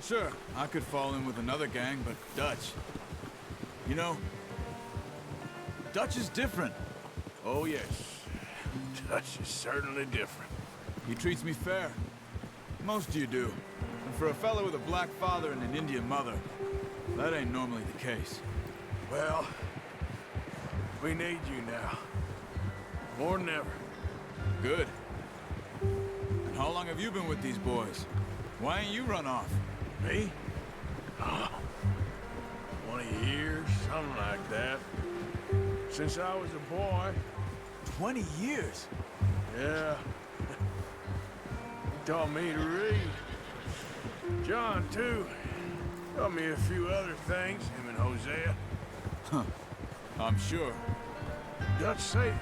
Sure, I could fall in with another gang, but Dutch... You know, Dutch is different. Oh, yes. Dutch is certainly different. He treats me fair. Most of you do. And for a fellow with a black father and an Indian mother, that ain't normally the case. Well, we need you now. More than ever. Good. And how long have you been with these boys? Why ain't you run off? Me? 20 years, something like that. Since I was a boy. 20 years? Yeah. He taught me to read. John, too. Taught me a few other things, him and Hosea. Huh. I'm sure. Dutch saved me.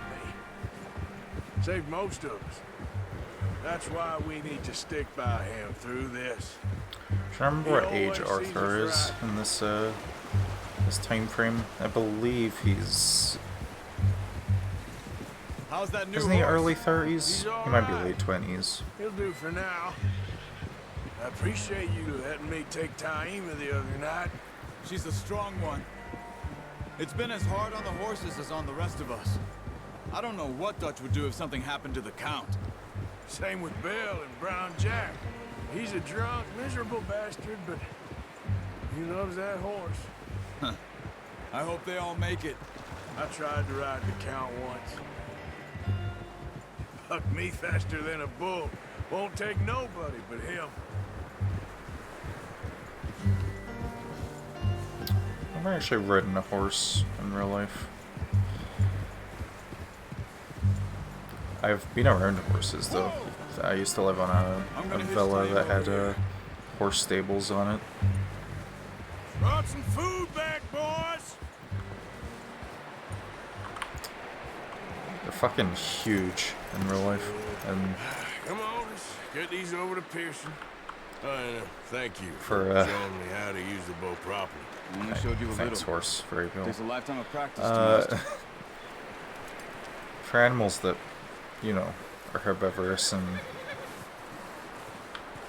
Saved most of us. That's why we need to stick by him through this. I can't remember what age Arthur is in this this time frame. I believe he's... How's that new Isn't he horse? early 30s? He might be late 20s. He'll do for now. I appreciate you letting me take Taima the other night. She's a strong one. It's been as hard on the horses as on the rest of us. I don't know what Dutch would do if something happened to the Count. Same with Bill and Brown Jack. He's a drunk, miserable bastard, but he loves that horse. Huh. I hope they all make it. I tried to ride the Count once. Fuck me faster than a bull. Won't take nobody but him. I've never actually ridden a horse in real life. I've been around horses though. I used to live on a villa that had horse stables on it. Brought some food back, boys. They're fucking huge in real life, and Come on, let's get these over to Pearson. Thank you for showing me how to use the bow properly. I only showed you a thanks, little. horse. Very cool. Takes a lifetime of practice to master. For animals that, you know, are herbivorous and,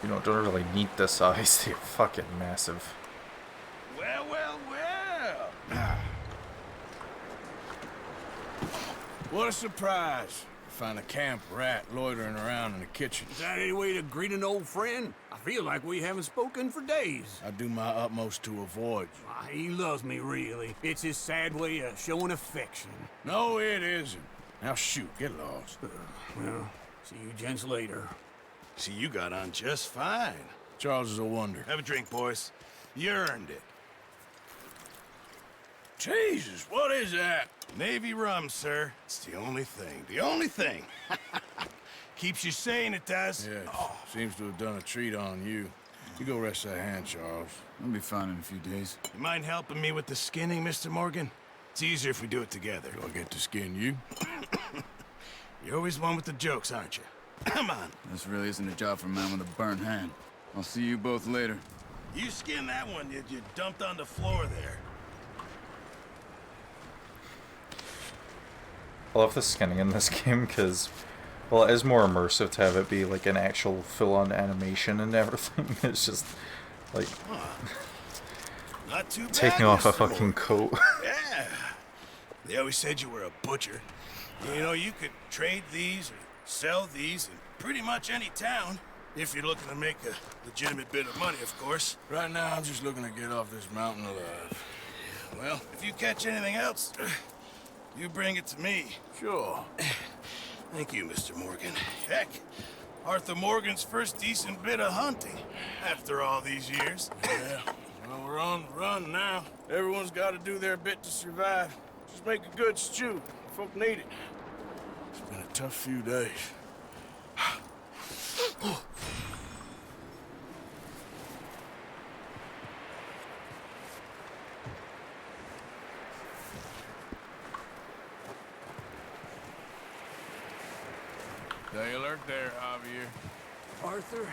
you know, don't really need this size, they're fucking massive. Well. What a surprise. Find a camp rat loitering around in the kitchen. Is that any way to greet an old friend? I feel like we haven't spoken for days. I do my utmost to avoid you. He loves me, really. It's his sad way of showing affection. No, it isn't. Now shoot, get lost. Well, see you gents later. See, you got on just fine. Charles is a wonder. Have a drink, boys. You earned it. Jesus, what is that? Navy rum, sir. It's the only thing. The only thing. Keeps you sane, it does. Yeah, seems to have done a treat on you. You go rest that hand, Charles. I'll be fine in a few days. You mind helping me with the skinning, Mr. Morgan? It's easier if we do it together. Do I get to skin you? You're always one with the jokes, aren't you? Come on. This really isn't a job for a man with a burnt hand. I'll see you both later. You skinned that one you dumped on the floor there. I love the skinning in this game because, well, it is more immersive to have it be like an actual full-on animation and everything. It's just like Not too bad, taking off a Mr. fucking coat. Yeah. They always said you were a butcher. You know, you could trade these or sell these in pretty much any town. If you're looking to make a legitimate bit of money, of course. Right now, I'm just looking to get off this mountain alive. Well, if you catch anything else, you bring it to me. Sure. Thank you, Mr. Morgan. Heck, Arthur Morgan's first decent bit of hunting after all these years. Yeah, well, we're on the run now. Everyone's got to do their bit to survive. Just make a good stew. Folk need it. It's been a tough few days. Stay alert there, Javier. Arthur?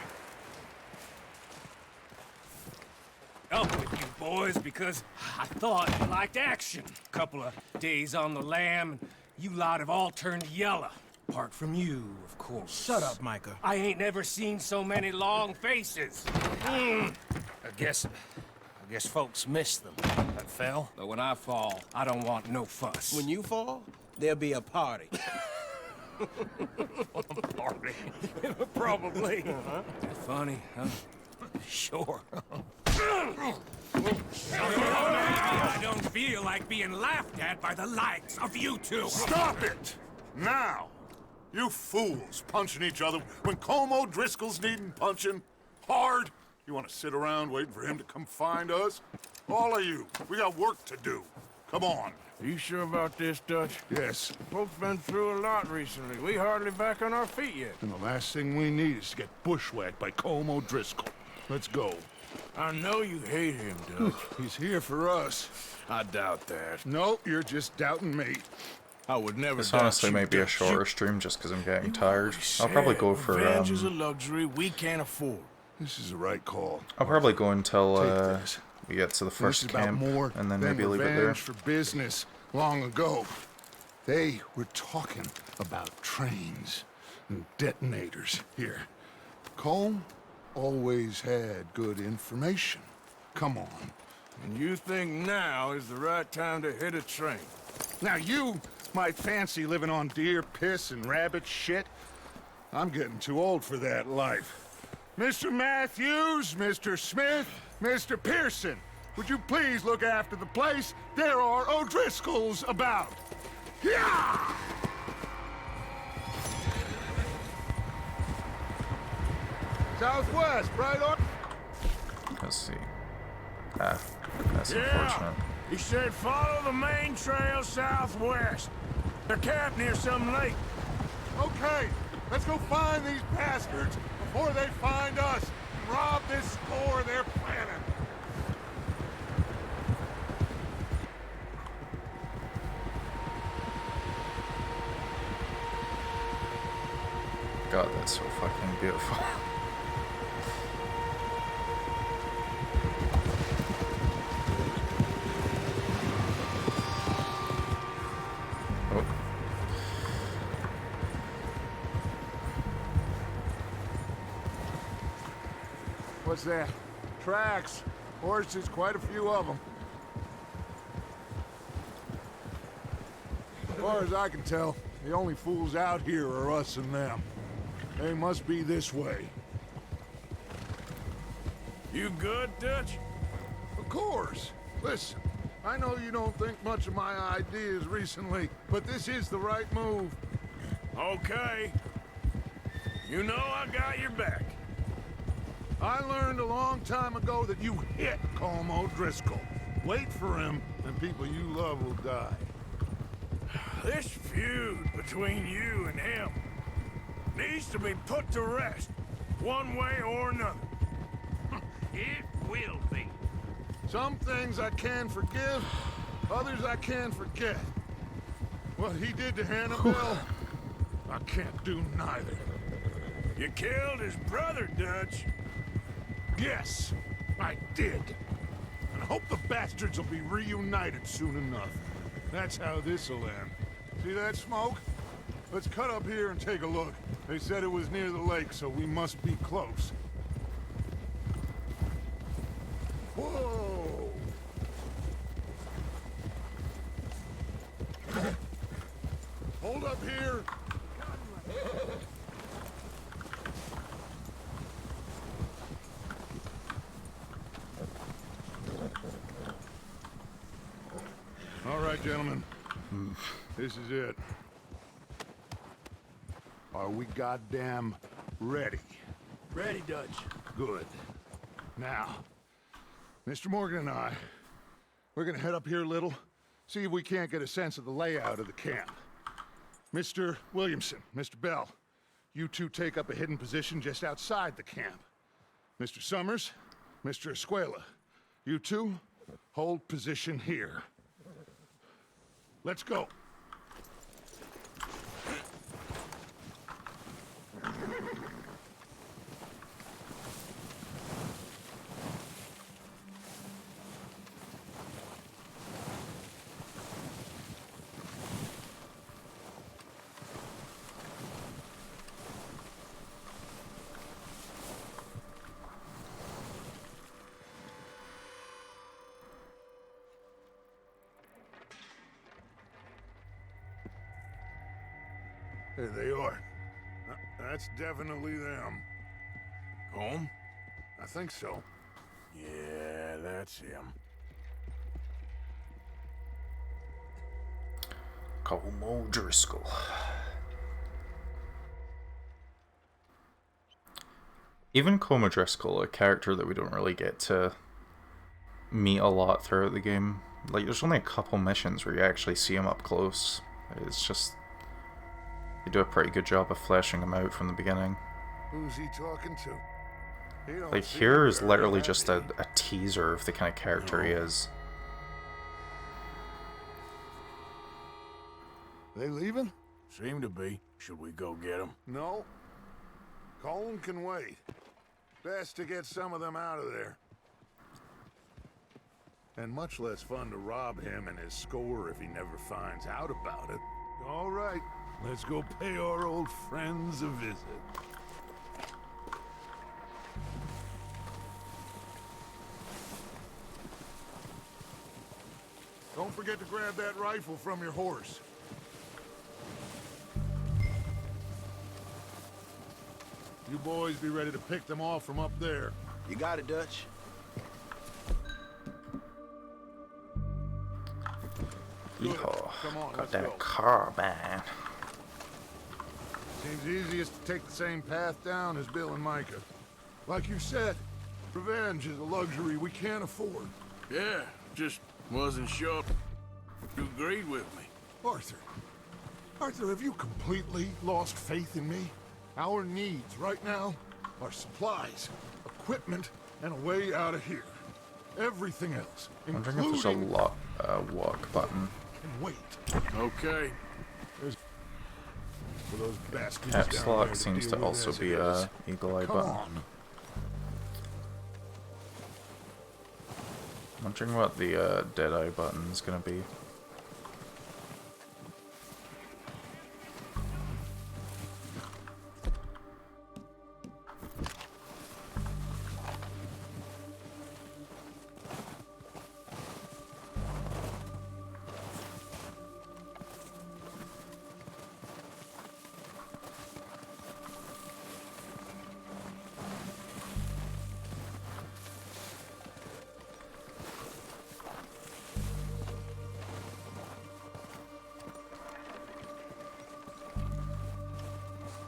Up with you boys, because I thought you liked action. Couple of days on the lam, and you lot have all turned yellow. Apart from you, of course. Shut up, Micah. I ain't never seen so many long faces. I guess folks miss them. That fell. But when I fall, I don't want no fuss. When you fall, there'll be a party. Party. Probably. Funny, huh? Sure. I don't feel like being laughed at by the likes of you two. Stop it! Now! You fools punching each other when Como Driscoll's needing punching. Hard? You want to sit around waiting for him to come find us? All of you, we got work to do. Come on. Are you sure about this, Dutch? Yes. Folks been through a lot recently. We hardly back on our feet yet. And the last thing we need is to get bushwhacked by Como Driscoll. Let's go. I know you hate him, Dutch. He's here for us. I doubt that. No, you're just doubting me. I would never. This honestly might be a shorter stream just because I'm getting tired. I'll probably go for revenge is a luxury we can't afford. This is the right call. I'll probably go until we get to the first camp, and then maybe leave it there. For business long ago. They were talking about trains and detonators here. Colm always had good information. Come on. And you think now is the right time to hit a train? Now you might fancy living on deer piss and rabbit shit. I'm getting too old for that life. Mr. Matthews, Mr. Smith, Mr. Pearson, would you please look after the place? There are O'Driscolls about. Yeah! Southwest, right on. Let's see. Ah, that's Yeah, unfortunate. he said follow the main trail southwest. They're camped near some lake. Okay, let's go find these bastards before they find us and rob this store they're planning. God, that's so fucking beautiful. Oh. What's that? Tracks. Horses, quite a few of them. As far as I can tell, the only fools out here are us and them. They must be this way. You good, Dutch? Of course. Listen, I know you don't think much of my ideas recently, but this is the right move. Okay. You know I got your back. I learned a long time ago that you hit Colm O'Driscoll. Wait for him, and people you love will die. This feud between you and him needs to be put to rest, one way or another. It will be. Some things I can forgive, others I can forget. What he did to Hannibal, I can't do neither. You killed his brother, Dutch. Yes, I did. And I hope the bastards will be reunited soon enough. That's how this'll end. See that smoke? Let's cut up here and take a look. They said it was near the lake, so we must be close. Whoa! Hold up here. All right, gentlemen. This is it. Are we goddamn ready? Ready, Dutch. Good. Now, Mr. Morgan and I, we're gonna head up here a little, see if we can't get a sense of the layout of the camp. Mr. Williamson, Mr. Bell, you two take up a hidden position just outside the camp. Mr. Summers, Mr. Escuela, you two hold position here. Let's go. There they are. That's definitely them. Home? I think so. Yeah, that's him. Colm O'Driscoll. Even Colm O'Driscoll, a character that we don't really get to meet a lot throughout the game. Like, there's only a couple missions where you actually see him up close. It's just... they do a pretty good job of fleshing him out from the beginning. Who's he talking to? He don't Like, seem here is very literally happy. just a teaser of the kind of character he is. They leaving? Seem to be. Should we go get him? No. Colm can wait. Best to get some of them out of there. And much less fun to rob him and his score if he never finds out about it. All right, let's go pay our old friends a visit. Don't forget to grab that rifle from your horse. You boys be ready to pick them off from up there. You got it, Dutch. Yeehaw. Come on, Got let's that go. carbine. Seems easiest to take the same path down as Bill and Micah. Like you said, revenge is a luxury we can't afford. Yeah, just wasn't sure you agreed with me. Arthur. Arthur, have you completely lost faith in me? Our needs right now are supplies, equipment, and a way out of here. Everything else, I'm wondering if there's a walk button. And wait. Okay. There's for those bastards Caps down lock there seems deal to with also as be it is. a eagle eye Come button. on. I'm wondering what the dead eye button is gonna be.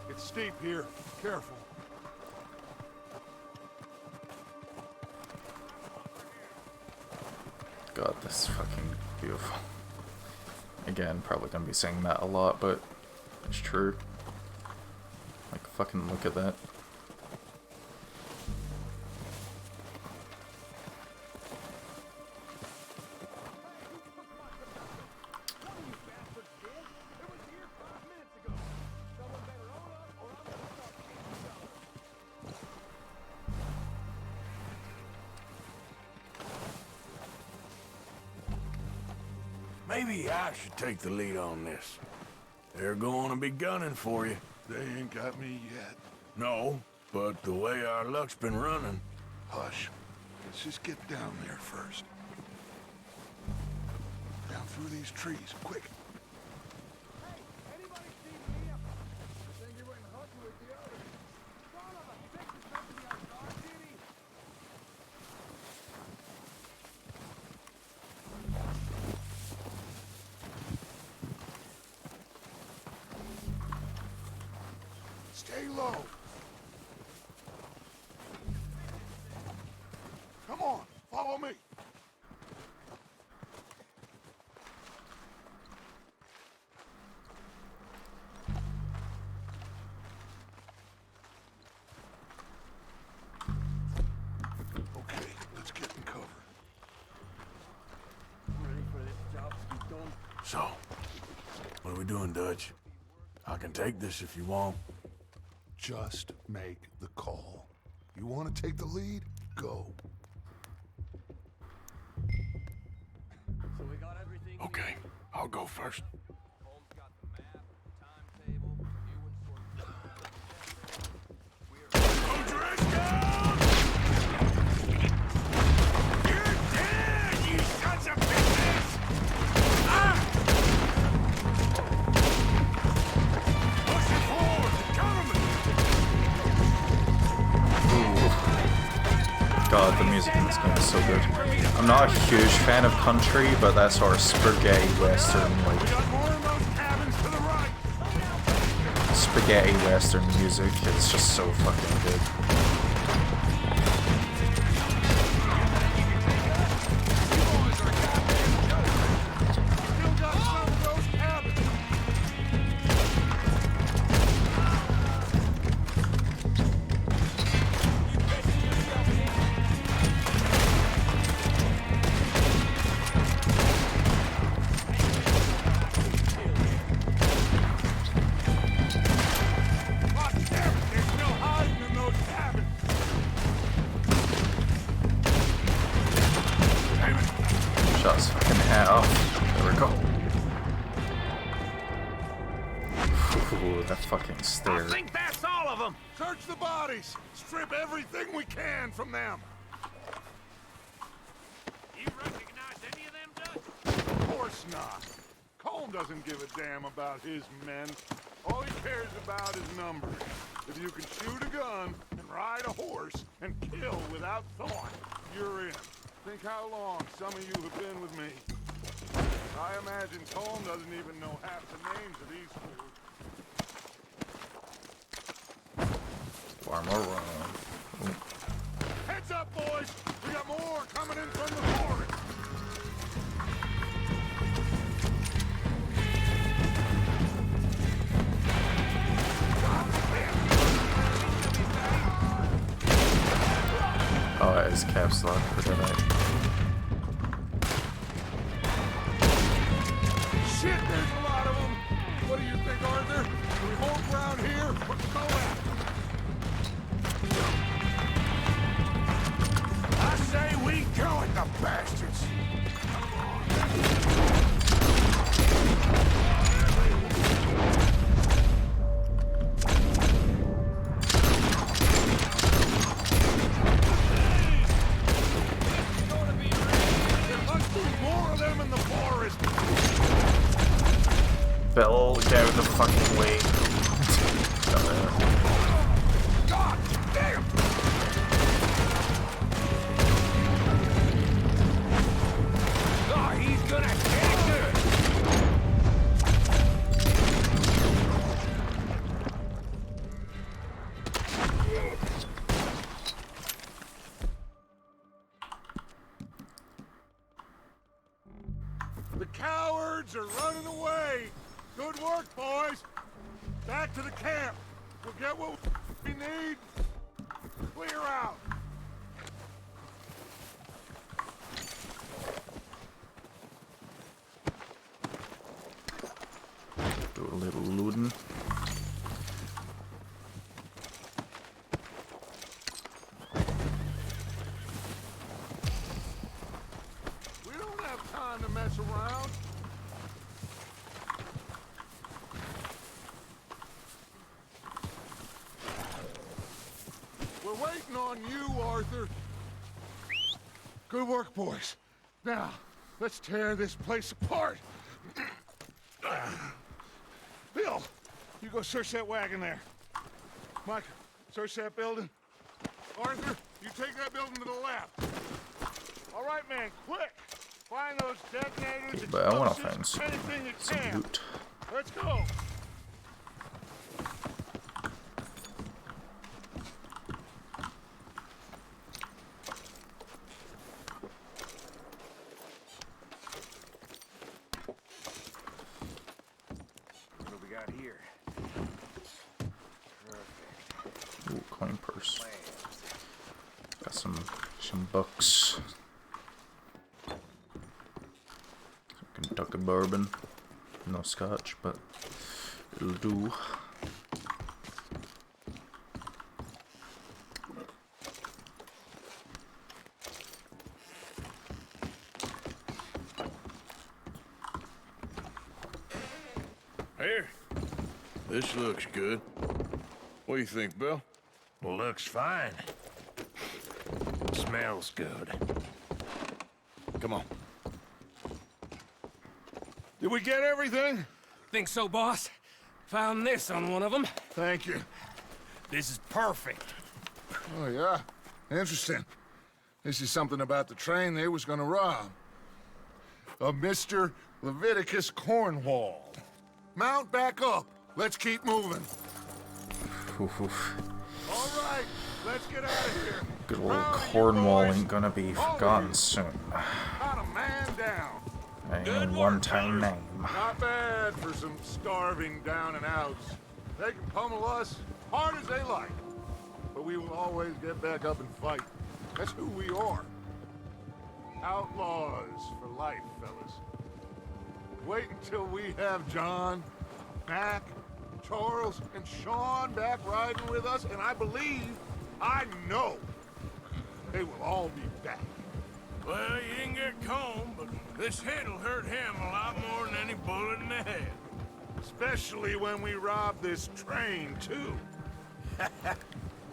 It's steep here. Careful. God, this is fucking beautiful. Again, probably gonna be saying that a lot, but it's true. Like, fucking look at that. Maybe I should take the lead on this. They're going to be gunning for you. They ain't got me yet. No, but the way our luck's been running... Hush. Let's just get down there first. Down through these trees, quick. Stay low. Come on, follow me. Okay, let's get in cover. Ready for this job to be done? So, what are we doing, Dutch? I can take this if you want. Just make the call. You want to take the lead? Go. So we got everything. Okay, I'll go first. God, the music in this game is so good. I'm not a huge fan of country, but that sort of spaghetti western, like spaghetti western music, it's just so fucking good. Shot his fucking hat off. There we go. Ooh, that fucking stare. I think that's all of them. Search the bodies. Strip everything we can from them. You recognize any of them, Dutch? Of course not. Colm doesn't give a damn about his men. All he cares about is numbers. If you can shoot a gun and ride a horse and kill without thought, you're in. Think how long some of you have been with me. I imagine Colm doesn't even know half the names of these two. Farmer run. up, boys! We got more coming in from the forest! Oh, it is caps lock for tonight. Shit, there's a lot of them! What do you think, Arthur? Do we hold ground here or go out? I say we go at the bastards. Bill, get out of the fucking way. God damn! Oh, he's gonna get good. The cowards are running away! Good work, boys! Back to the camp! We'll get what we need! Clear out! Do a little looting. We don't have time to mess around! We're waiting on you, Arthur. Good work, boys. Now, let's tear this place apart. Bill, you go search that wagon there. Micah, search that building. Arthur, you take that building to the left. All right, man, quick. Find those detonators, But I want to explosives, find anything you some can. loot. Let's go. What do we got here? Ooh, coin purse. Got some books. Some Kentucky bourbon. No scotch, but it'll do. Here. This looks good. What do you think, Bill? Looks fine. Smells good. Come on. Did we get everything? Think so, boss? Found this on one of them. Thank you. This is perfect. Oh, yeah? Interesting. This is something about the train they was gonna rob. Of Mr. Leviticus Cornwall. Mount back up. Let's keep moving. Oof, oof. All right, let's get out of here. Good old Proud of you Cornwall boys. ain't gonna be All of forgotten you. soon. Not a man down. A one-time name. Not bad for some starving down and outs. They can pummel us hard as they like. But we will always get back up and fight. That's who we are. Outlaws for life, fellas. Wait until we have John, Mac, Charles, and Sean back riding with us, and I know, they will all be back. Well, you didn't get Combe, but this hit'll hurt him a lot more than any bullet in the head. Especially when we rob this train, too.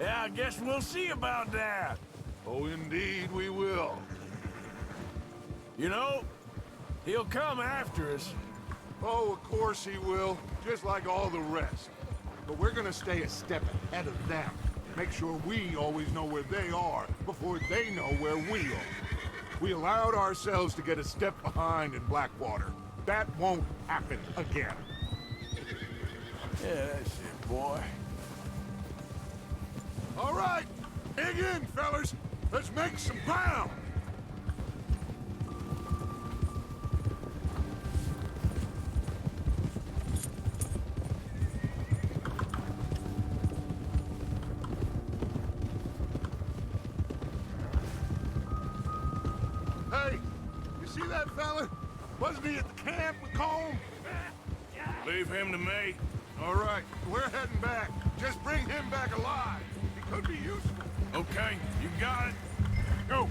Yeah, I guess we'll see about that. Oh, indeed we will. You know, he'll come after us. Oh, of course he will, just like all the rest. But we're gonna stay a step ahead of them. Make sure we always know where they are before they know where we are. We allowed ourselves to get a step behind in Blackwater. That won't happen again. Yeah, that's it, boy. All right, dig in, fellas. Let's make some ground! Hey, you see that fella? Wasn't he at the camp with Colm? Leave him to me. All right, we're heading back. Just bring him back alive. He could be useful. Okay, you got it. Go.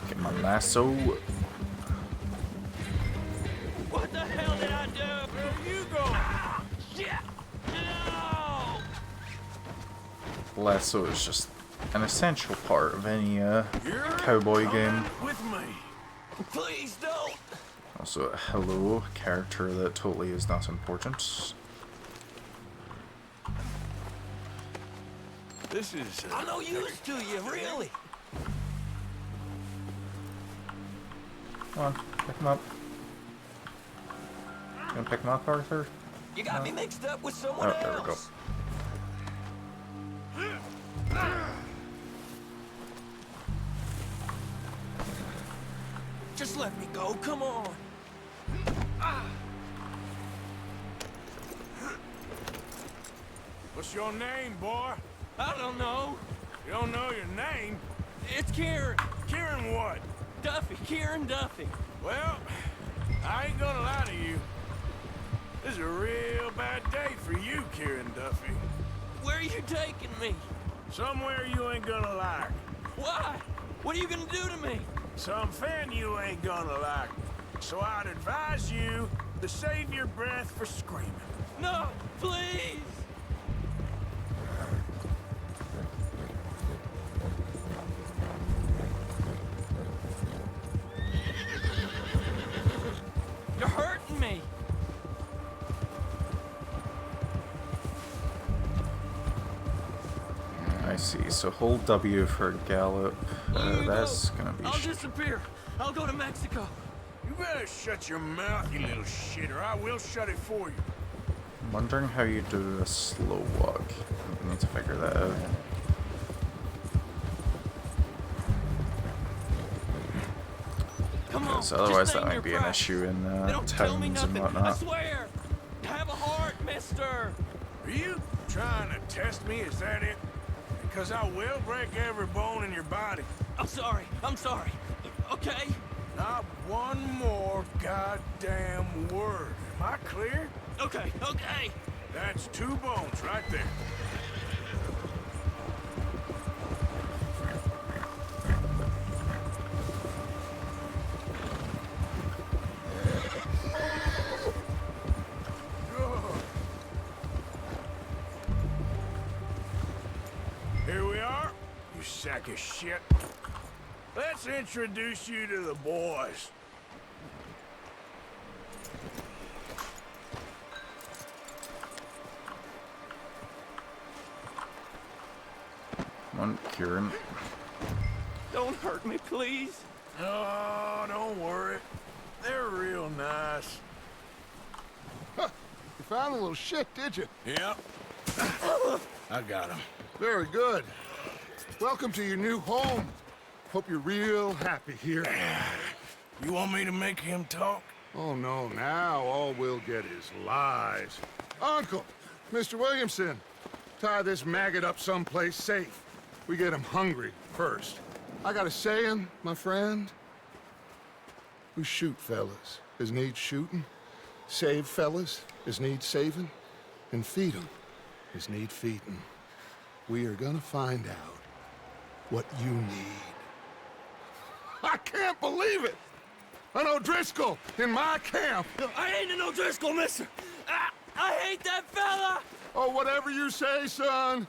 Get my lasso. What the hell did I do? Where are you going? Shit! No! Lasso is just an essential part of any cowboy game. With me. Please don't! Also, a hello character that totally is not important. This is... I'm no use to you, really. Come on, pick him up. You gonna pick him up, Arthur? You got me mixed up with someone else. Oh, there we go. Just let me go, come on. What's your name, boy? I don't know. You don't know your name? It's Kieran. Kieran what? Duffy, Kieran Duffy. Well, I ain't gonna lie to you. This is a real bad day for you, Kieran Duffy. Where are you taking me? Somewhere you ain't gonna like. Why? What are you gonna do to me? Something you ain't gonna like. So I'd advise you to save your breath for screaming. No, please! You're hurting me! I see. So hold W for gallop. That's gonna be. I'll disappear. I'll go to Mexico. You better shut your mouth, you little shit, or I will shut it for you. I'm wondering how you do a slow walk. I need to figure that out. Come on, So otherwise, just that name might your be an price. issue in They don't tell me towns and nothing. I whatnot. swear. Have a heart, mister. Are you trying to test me? Is that it? Because I will break every bone in your body. I'm sorry. I'm sorry. Okay? Not one more goddamn word. Am I clear? Okay, okay. That's 2 bones right there. Here we are, you sack of shit. Let's introduce you to the boys. Come on, Kieran. Don't hurt me, please. Oh, don't worry. They're real nice. Huh. You found a little shit, did you? Yep. I got him. Very good. Welcome to your new home. Hope you're real happy here. You want me to make him talk? Oh, no. Now all we'll get is lies. Uncle, Mr. Williamson, tie this maggot up someplace safe. We get him hungry first. I got a saying, my friend. We shoot fellas as need shooting, save fellas as need saving, and feed them as need feeding. We are gonna find out what you need. I can't believe it! An O'Driscoll in my camp! I ain't an O'Driscoll, mister! I hate that fella! Oh, whatever you say, son.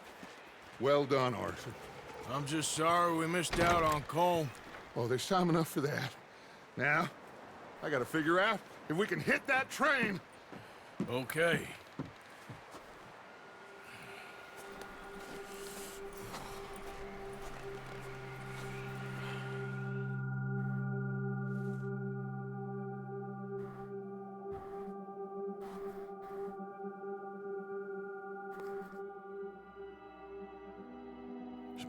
Well done, Arthur. I'm just sorry we missed out on Colm. Oh, there's time enough for that. Now, I gotta figure out if we can hit that train. Okay.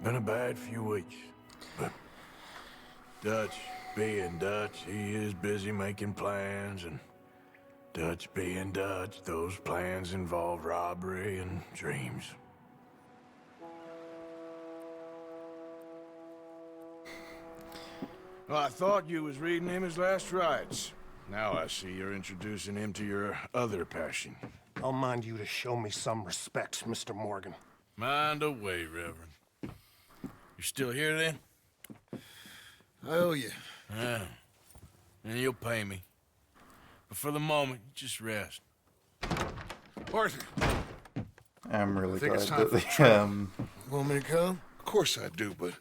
been a bad few weeks. But Dutch being Dutch, he is busy making plans, and Dutch being Dutch, those plans involve robbery and dreams. Well, I thought you was reading him his last rites. Now I see you're introducing him to your other passion. I'll mind you to show me some respect, Mr. Morgan. Mind away, Reverend. You still here, then? I owe you. Yeah. And you'll pay me. But for the moment, just rest. Arthur. I'm really I think glad it's time that for they, Want me to come? Of course I do, but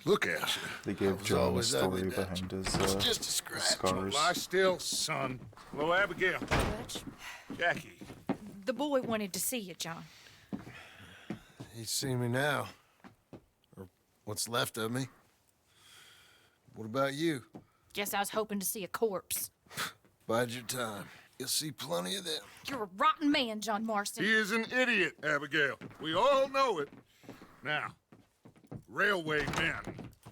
look at you. they gave was John the always ugly, story Dutch. behind his It's just a scratch. scars. Lie still, son. Hello, Abigail. Dutch, Jackie. the boy wanted to see you, John. He's seen me now. Or what's left of me. What about you? Guess I was hoping to see a corpse. Bide your time. You'll see plenty of them. You're a rotten man, John Marston. He is an idiot, Abigail. We all know it. Now, railway men.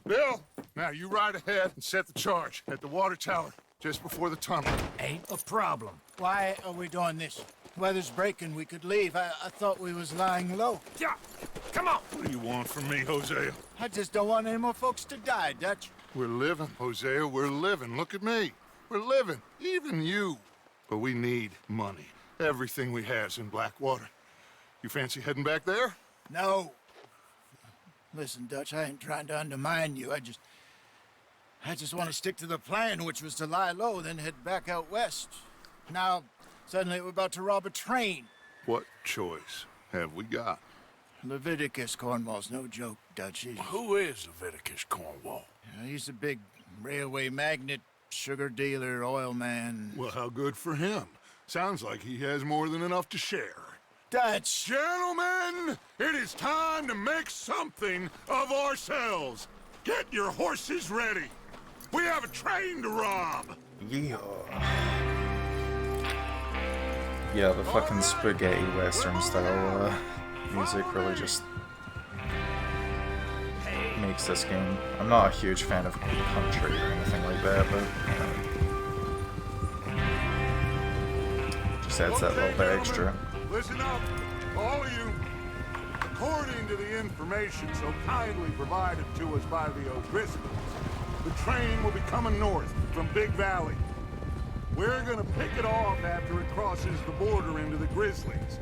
Bill, now you ride ahead and set the charge at the water tower just before the tunnel. Ain't a problem. Why are we doing this? Weather's breaking, we could leave. I thought we was lying low. Yeah, come on. What do you want from me, Hosea? I just don't want any more folks to die, Dutch. We're living, Hosea, we're living. Look at me. We're living, even you. But we need money. Everything we have's in Blackwater. You fancy heading back there? No. Listen, Dutch, I ain't trying to undermine you. I just want to stick to the plan, which was to lie low, then head back out west. Now, suddenly we're about to rob a train. What choice have we got? Leviticus Cornwall's no joke, Dutch. Who is Leviticus Cornwall? He's a big railway magnate, sugar dealer, oil man. Well, how good for him. Sounds like he has more than enough to share. Dutch! Gentlemen, it is time to make something of ourselves. Get your horses ready. We have a train to rob. Yeah. Yeah, the fucking spaghetti western style music really just makes this game. I'm not a huge fan of country or anything like that, but just adds that little bit extra. Listen up, all of you. According to the information so kindly provided to us by the O'Driscolls, the train will be coming north from Big Valley. We're gonna pick it off after it crosses the border into the Grizzlies.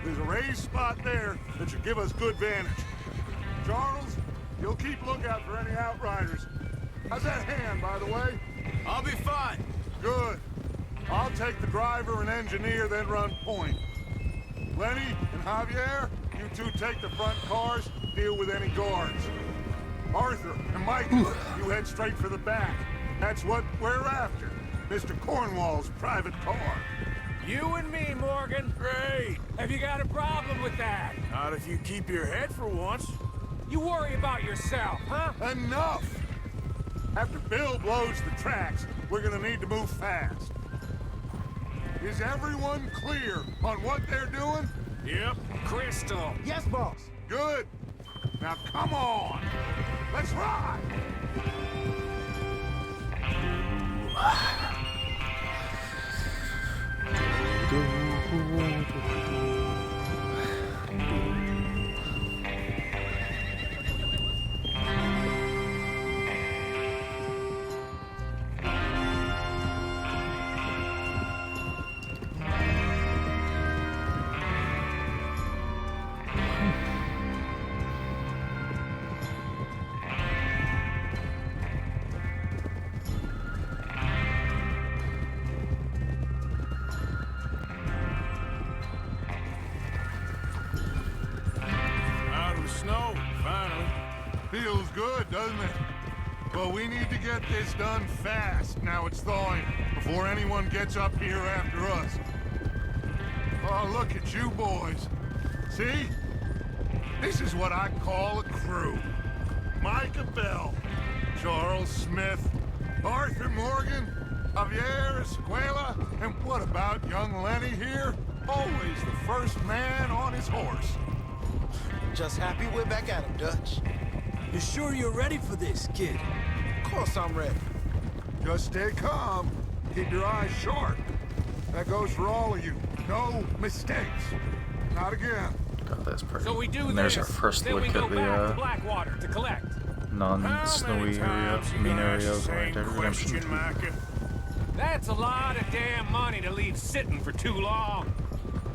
There's a raised spot there that should give us good vantage. Charles, you'll keep lookout for any outriders. How's that hand, by the way? I'll be fine. Good. I'll take the driver and engineer, then run point. Lenny and Javier, you two take the front cars, deal with any guards. Arthur and Micah, you head straight for the back. That's what we're after. Mr. Cornwall's private car. You and me, Morgan. Great. Have you got a problem with that? Not if you keep your head for once. You worry about yourself, huh? Enough! After Bill blows the tracks, we're gonna need to move fast. Is everyone clear on what they're doing? Yep. Crystal. Yes, boss. Good. Now come on. Let's ride. Snow, finally. Feels good, doesn't it? Well, we need to get this done fast. Now it's thawing, before anyone gets up here after us. Oh, look at you boys. See? This is what I call a crew. Micah Bell, Charles Smith, Arthur Morgan, Javier Escuela, and what about young Lenny here? Always the first man on his horse. Just happy we're back at him, Dutch. You sure you're ready for this, kid? Of course I'm ready. Just stay calm. Keep your eyes sharp. That goes for all of you. No mistakes. Not again. God, that's pretty. So we do and there's this, our first then look we go at the back to Blackwater to collect. non-snowy area, main area of Red Dead Redemption 2. That's a lot of damn money to leave sitting for too long.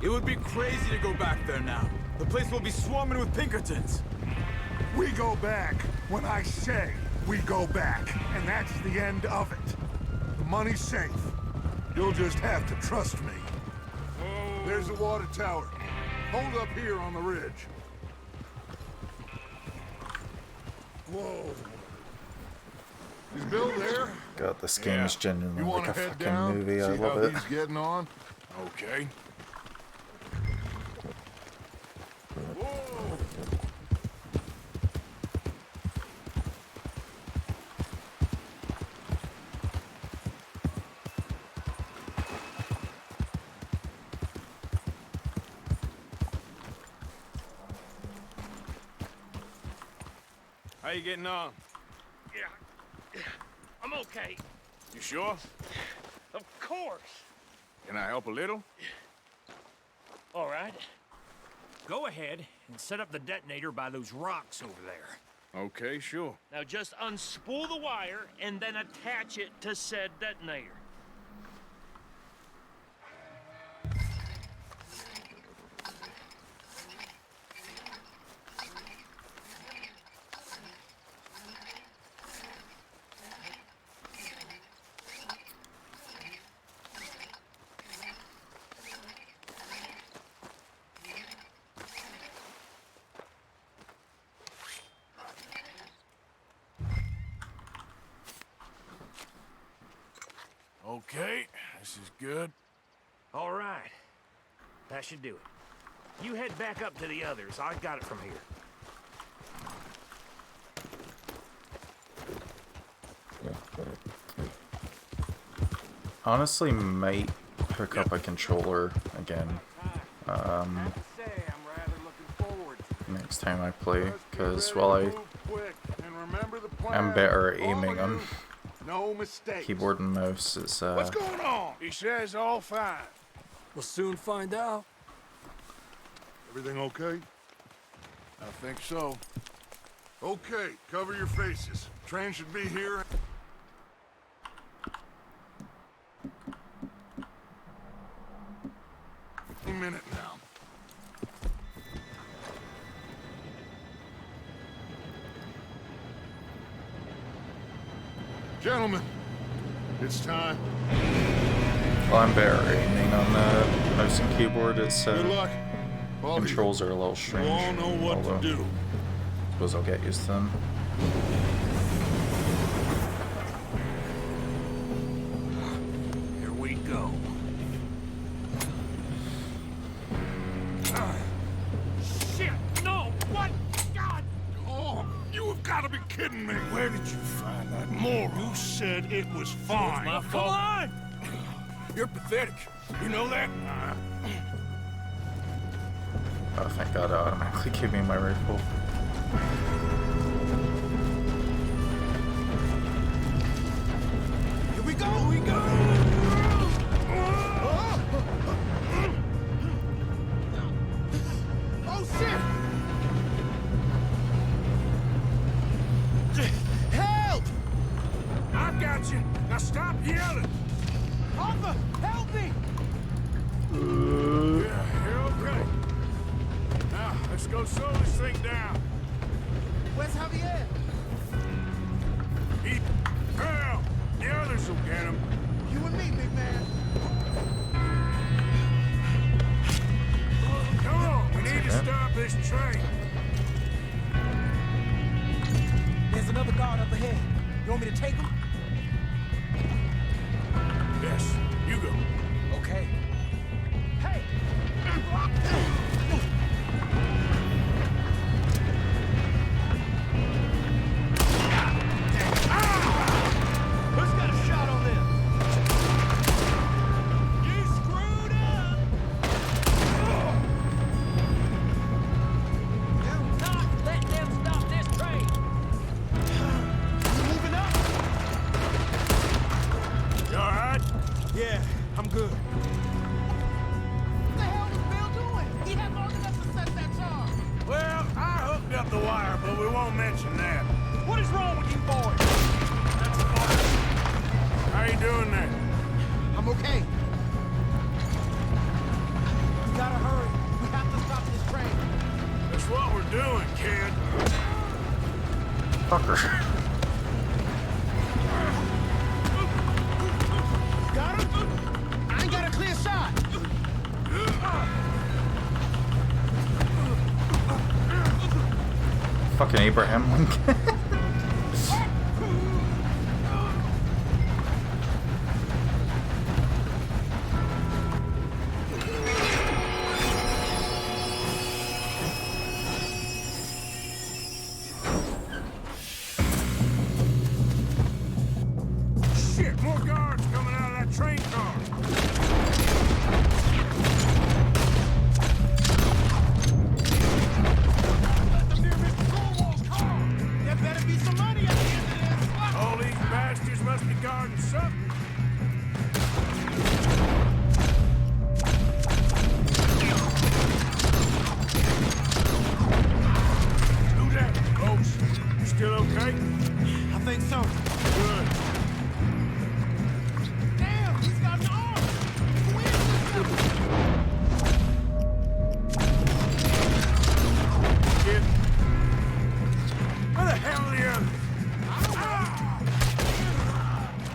It would be crazy to go back there now. The place will be swarming with Pinkertons. We go back when I say we go back, and that's the end of it. The money's safe. You'll just have to trust me. There's the water tower. Hold up here on the ridge. Whoa. Is Bill there? God, this game is genuinely You like wanna a head fucking down? movie. I See love how it. he's getting on? Okay. How you getting on? Yeah. I'm okay. You sure? Of course. Can I help a little? All right. Go ahead and set up the detonator by those rocks over there. Okay, sure. Now just unspool the wire and then attach it to said detonator. Okay, this is good. All right. That should do it. You head back up to the others. I got it from here. Honestly, might hook up a controller again next time I play, because while I'm better at aiming on No mistakes. keyboard and mouse, it's What's going on? He says all fine. We'll soon find out. Everything okay? I think so. Okay, cover your faces. Train should be here. A minute now. Gentlemen, it's time. well, I'm better at aiming on the mouse and keyboard. It's Good luck. All of you. controls are a little strange. all know what to although do. I suppose I'll get used to them. Here we go. Shit! No! What? God! Oh, you have got to be kidding me. Where did you find that moron? You said it was fine. My fault. Come on! You're pathetic. You know that? Oh, thank God, it automatically gave me my rifle. Here we go! Here we go! Oh, shit! Help! I got you. Now stop yelling. Arthur, help me! Yeah, you're okay. Now, let's go slow this thing down. Where's Javier? He... Hell, the others will get him. You and me, big man. Come on, we need to stop this train. There's another guard up ahead. You want me to take him? Yes, you go. Okay. Hey! Who's got a shot on them? You screwed up! Yeah, I'm good. What the hell was Bill doing? He had long enough to set that charge. Well, I hooked up the wire, but we won't mention that. What is wrong with you boys? That's fine. How you doing there? I'm okay. We gotta hurry. We have to stop this train. That's what we're doing, kid. Fucker. Got him? I ain't got a clear shot. Fucking Abraham Lincoln. Shit, more guards coming out of that train car. There better be some money at the end of this. All these bastards must be guarding something. Who's that, folks? You still okay? I think so. Good. Damn, he's got an arm. Who is this guy? Kid. Where the hell are the others? I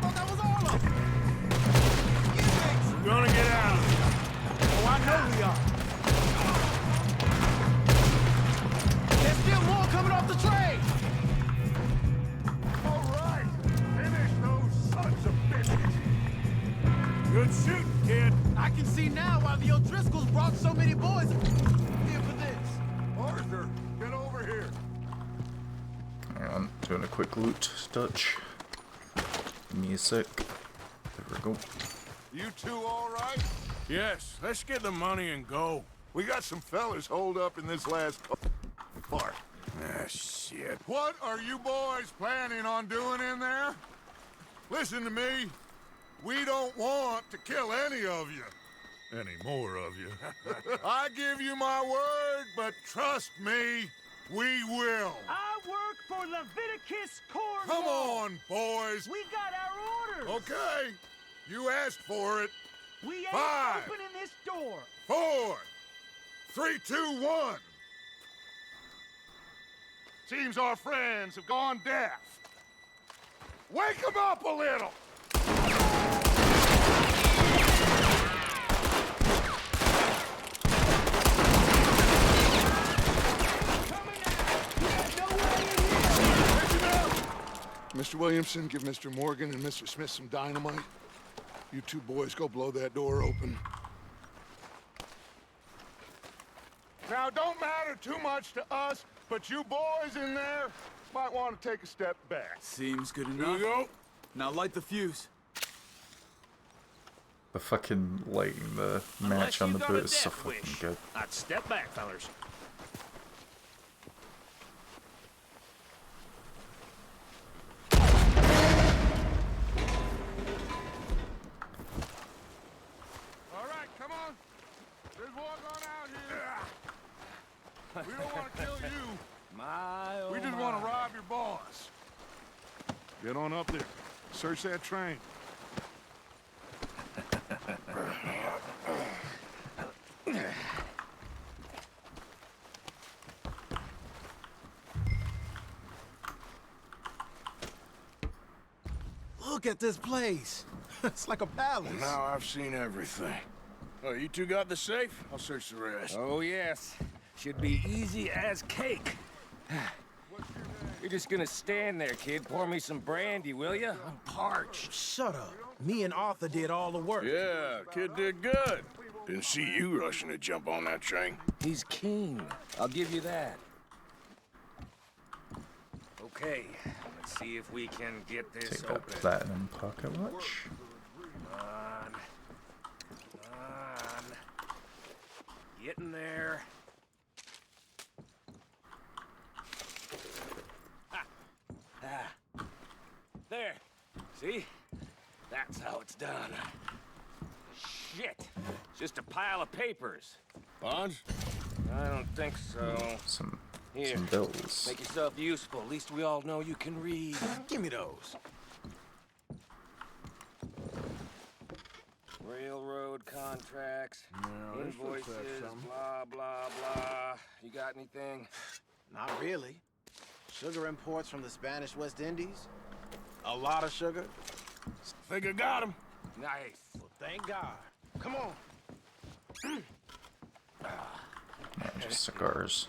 thought that was all of them. We're gonna get out of here. Oh, I know we are. There's still more coming off the train. All right, finish those sons of bitches. Good shooting, kid. I can see now why the O'Driscolls brought so many boys here for this. Arthur, get over here. Hang on, doing a quick loot, Dutch. Give me a sec. There we go. You two all right? Yes, let's get the money and go. We got some fellas holed up in this last part. Ah, shit. What are you boys planning on doing in there? Listen to me. We don't want to kill any of you. Any more of you. I give you my word, but trust me, we will. I work for Leviticus Corps. Come on, boys. We got our orders. Okay. You asked for it. We ain't 5, opening this door. 4, 3, 2, 1. Seems our friends have gone deaf. Wake them up a little. Mr. Williamson, give Mr. Morgan and Mr. Smith some dynamite. You two boys go blow that door open. Now, don't matter too much to us, but you boys in there might want to take a step back. Seems good Here enough. we go. Now light the fuse. The fucking lighting the match on the boot is so fucking good. I'd step back, fellers. All right, come on. There's one on out here. We don't want to kill you. We just want to rob your boss. Get on up there. Search that train. Look at this place. It's like a palace. Now I've seen everything. Oh, you two got the safe? I'll search the rest. Oh, yes. Should be easy as cake. You're just gonna stand there, kid. Pour me some brandy, will you? I'm parched. Shut up. Me and Arthur did all the work. Yeah, kid did good. Didn't see you rushing to jump on that train. He's keen. I'll give you that. Okay, let's see if we can get this Take that open. platinum pocket watch. Come on. Come on. Get in there. Ah. There. See? That's how it's done. Shit! Just a pile of papers. Bonds? I don't think so. Some Here, bills. make yourself useful. At least we all know you can read. Give me those. Railroad contracts, No, this looks like invoices, something. blah, blah, blah. You got anything? Not really. Sugar imports from the Spanish West Indies. A lot of sugar. Think I got him. Nice. Well, thank God. Come on. Yeah, just cigars.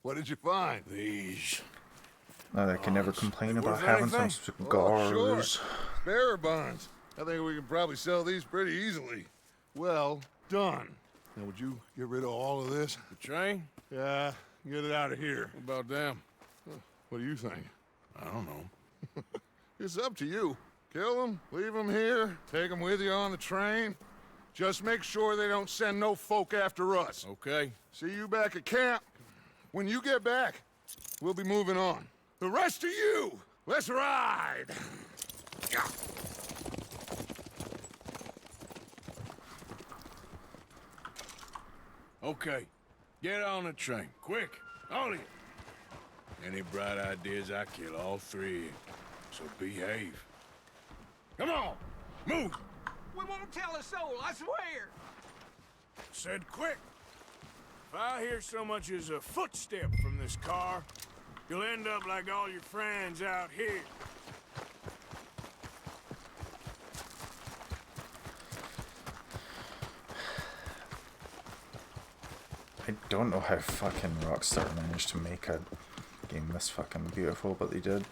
What did you find? These. No, they can never complain about worth having some anything? cigars. Oh, sure. Bearer bonds. I think we can probably sell these pretty easily. Well done. Now, would you get rid of all of this? The train? Yeah, get it out of here. What about them? What do you think? I don't know. It's up to you. Kill them, leave them here, take them with you on the train. Just make sure they don't send no folk after us. Okay. See you back at camp. When you get back, we'll be moving on. The rest of you, let's ride! Okay. Get on the train. Quick. All of you. Any bright ideas, I kill all three of you. So behave. Come on! Move! We won't tell a soul, I swear. Said quick. If I hear so much as a footstep from this car, you'll end up like all your friends out here. I don't know how fucking Rockstar managed to make a game this fucking beautiful, but they did.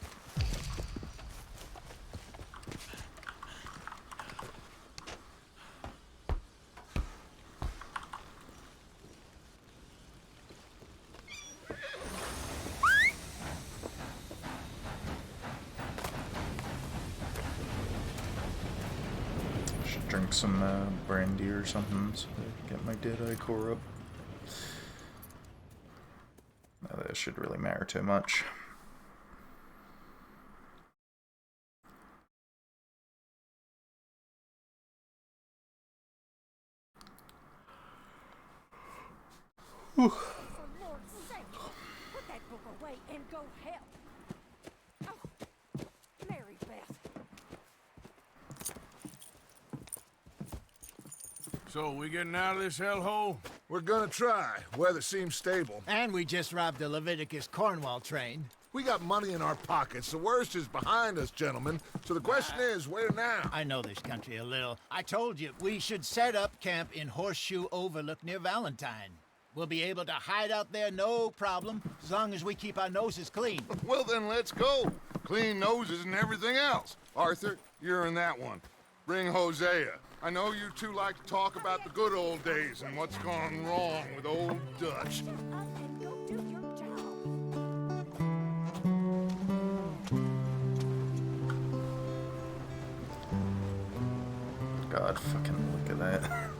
Should drink some brandy or something so I can get my Deadeye core up. No, that should really matter too much. Whew. For Lord's sake, put that book away and go help. Oh, Mary Beth. So, we getting out of this hellhole? We're gonna try. Weather seems stable. And we just robbed the Leviticus Cornwall train. We got money in our pockets. The worst is behind us, gentlemen. So the question is, where now? I know this country a little. I told you, we should set up camp in Horseshoe Overlook near Valentine. We'll be able to hide out there no problem, as long as we keep our noses clean. Well, then let's go. Clean noses and everything else. Arthur, you're in that one. Bring Hosea. I know you two like to talk about the good old days and what's gone wrong with old Dutch. Shut up and go do your job. God, fucking look at that.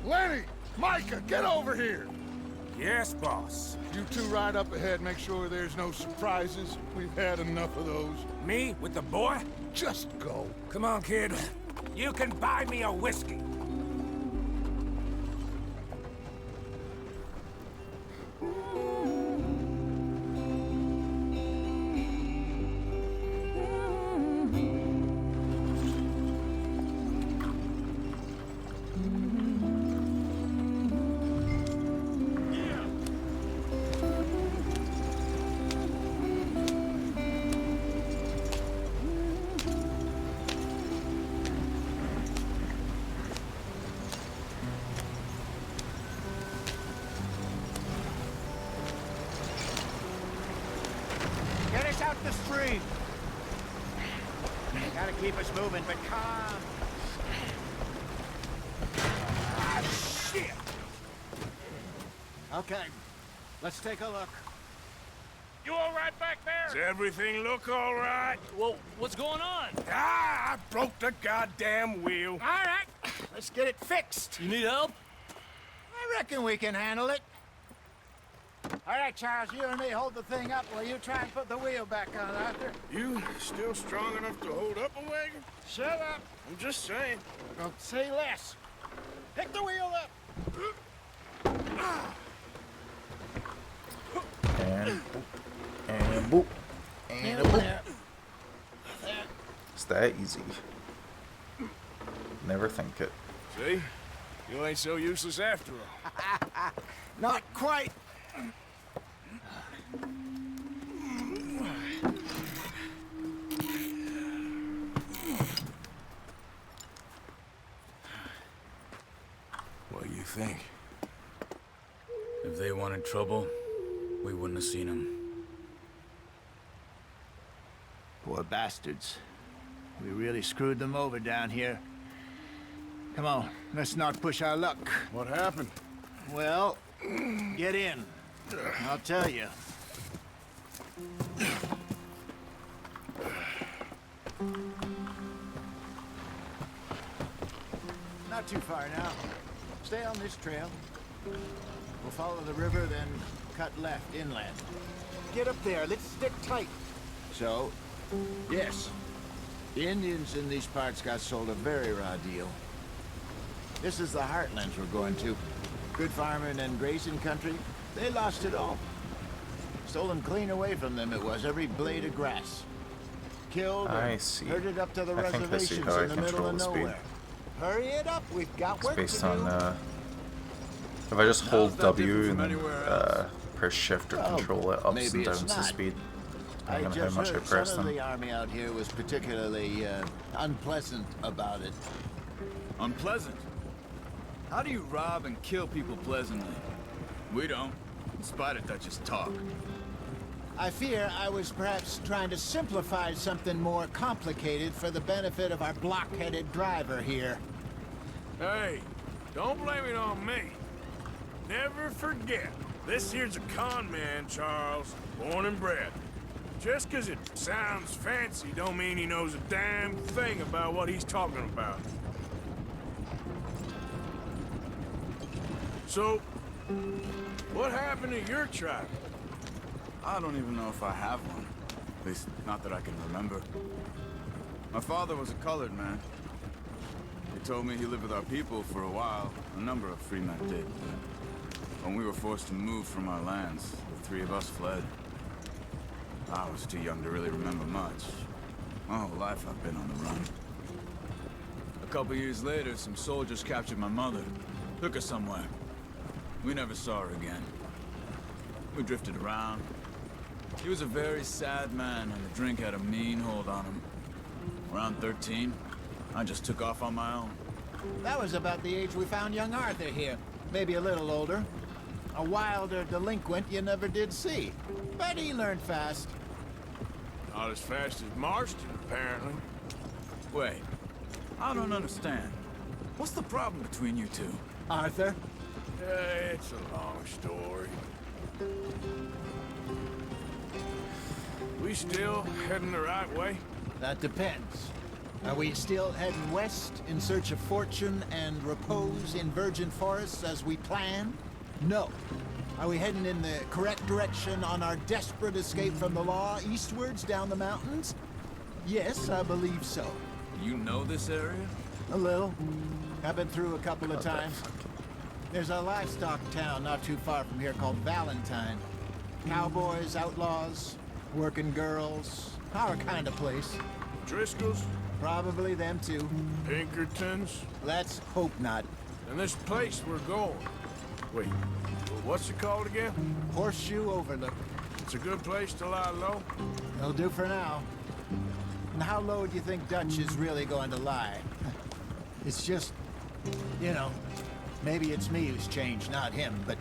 Lenny! Micah, get over here! Yes, boss. You two ride up ahead, make sure there's no surprises. We've had enough of those. Me with the boy? Just go. Come on, kid. You can buy me a whiskey. keep us moving, but calm. Ah, shit! Okay, let's take a look. You all right back there? Does everything look all right? Well, what's going on? Ah, I broke the goddamn wheel. All right, let's get it fixed. You need help? I reckon we can handle it. All right, Charles, you and me hold the thing up while you try and put the wheel back on, Arthur. You still strong enough to hold up a wagon? Shut up. I'm just saying. Don't say less. Pick the wheel up. And boop. And a boop. It's that easy. Never think it. See? You ain't so useless after all. Not quite. What do you think? If they wanted trouble, we wouldn't have seen them. Poor bastards. We really screwed them over down here. Come on, let's not push our luck. What happened? Well, get in. I'll tell you. Not too far now. Stay on this trail. We'll follow the river, then cut left inland. Get up there. Let's stick tight. So, yes, the Indians in these parts got sold a very raw deal. This is the heartlands we're going to. Good farming and grazing country. They lost it all. Stolen clean away from them it was, every blade of grass. Killed I and see. herded up to the I think I see reservations how I in the middle control of the speed. nowhere. Hurry it up, we've got It's work based to do. on, if I just hold W and then press shift or Oh, control it, ups maybe and it's downs the not. speed, I depending on just how much I heard press some of them. the army out here was particularly unpleasant about it. Unpleasant? How do you rob and kill people pleasantly? We don't, in spite of Dutch's talk. I fear I was perhaps trying to simplify something more complicated for the benefit of our block-headed driver here. Hey, don't blame it on me. Never forget, this here's a con man, Charles, born and bred. Just 'cause it sounds fancy don't mean he knows a damn thing about what he's talking about. So, what happened to your tribe? I don't even know if I have one. At least, not that I can remember. My father was a colored man. He told me he lived with our people for a while. A number of free men did. When we were forced to move from our lands, the three of us fled. I was too young to really remember much. My whole life I've been on the run. A couple years later, some soldiers captured my mother. Took her somewhere. We never saw her again. We drifted around. He was a very sad man, and the drink had a mean hold on him. Around 13, I just took off on my own. That was about the age we found young Arthur here. Maybe a little older. A wilder delinquent you never did see. But he learned fast. Not as fast as Marston, apparently. Wait, I don't understand. What's the problem between you two? Arthur? It's a long story. We still heading the right way? That depends. Are we still heading west in search of fortune and repose in virgin forests as we planned? No. Are we heading in the correct direction on our desperate escape from the law eastwards down the mountains? Yes, I believe so. You know this area? A little. I've been through a couple of times. There's a livestock town not too far from here called Valentine. Cowboys, outlaws, working girls, our kind of place. Driscoll's? Probably them too. Pinkertons? Let's hope not. And this place we're going. Wait, what's it called again? Horseshoe Overlook. It's a good place to lie low? It'll do for now. And how low do you think Dutch is really going to lie? It's just, you know, maybe it's me who's changed, not him, but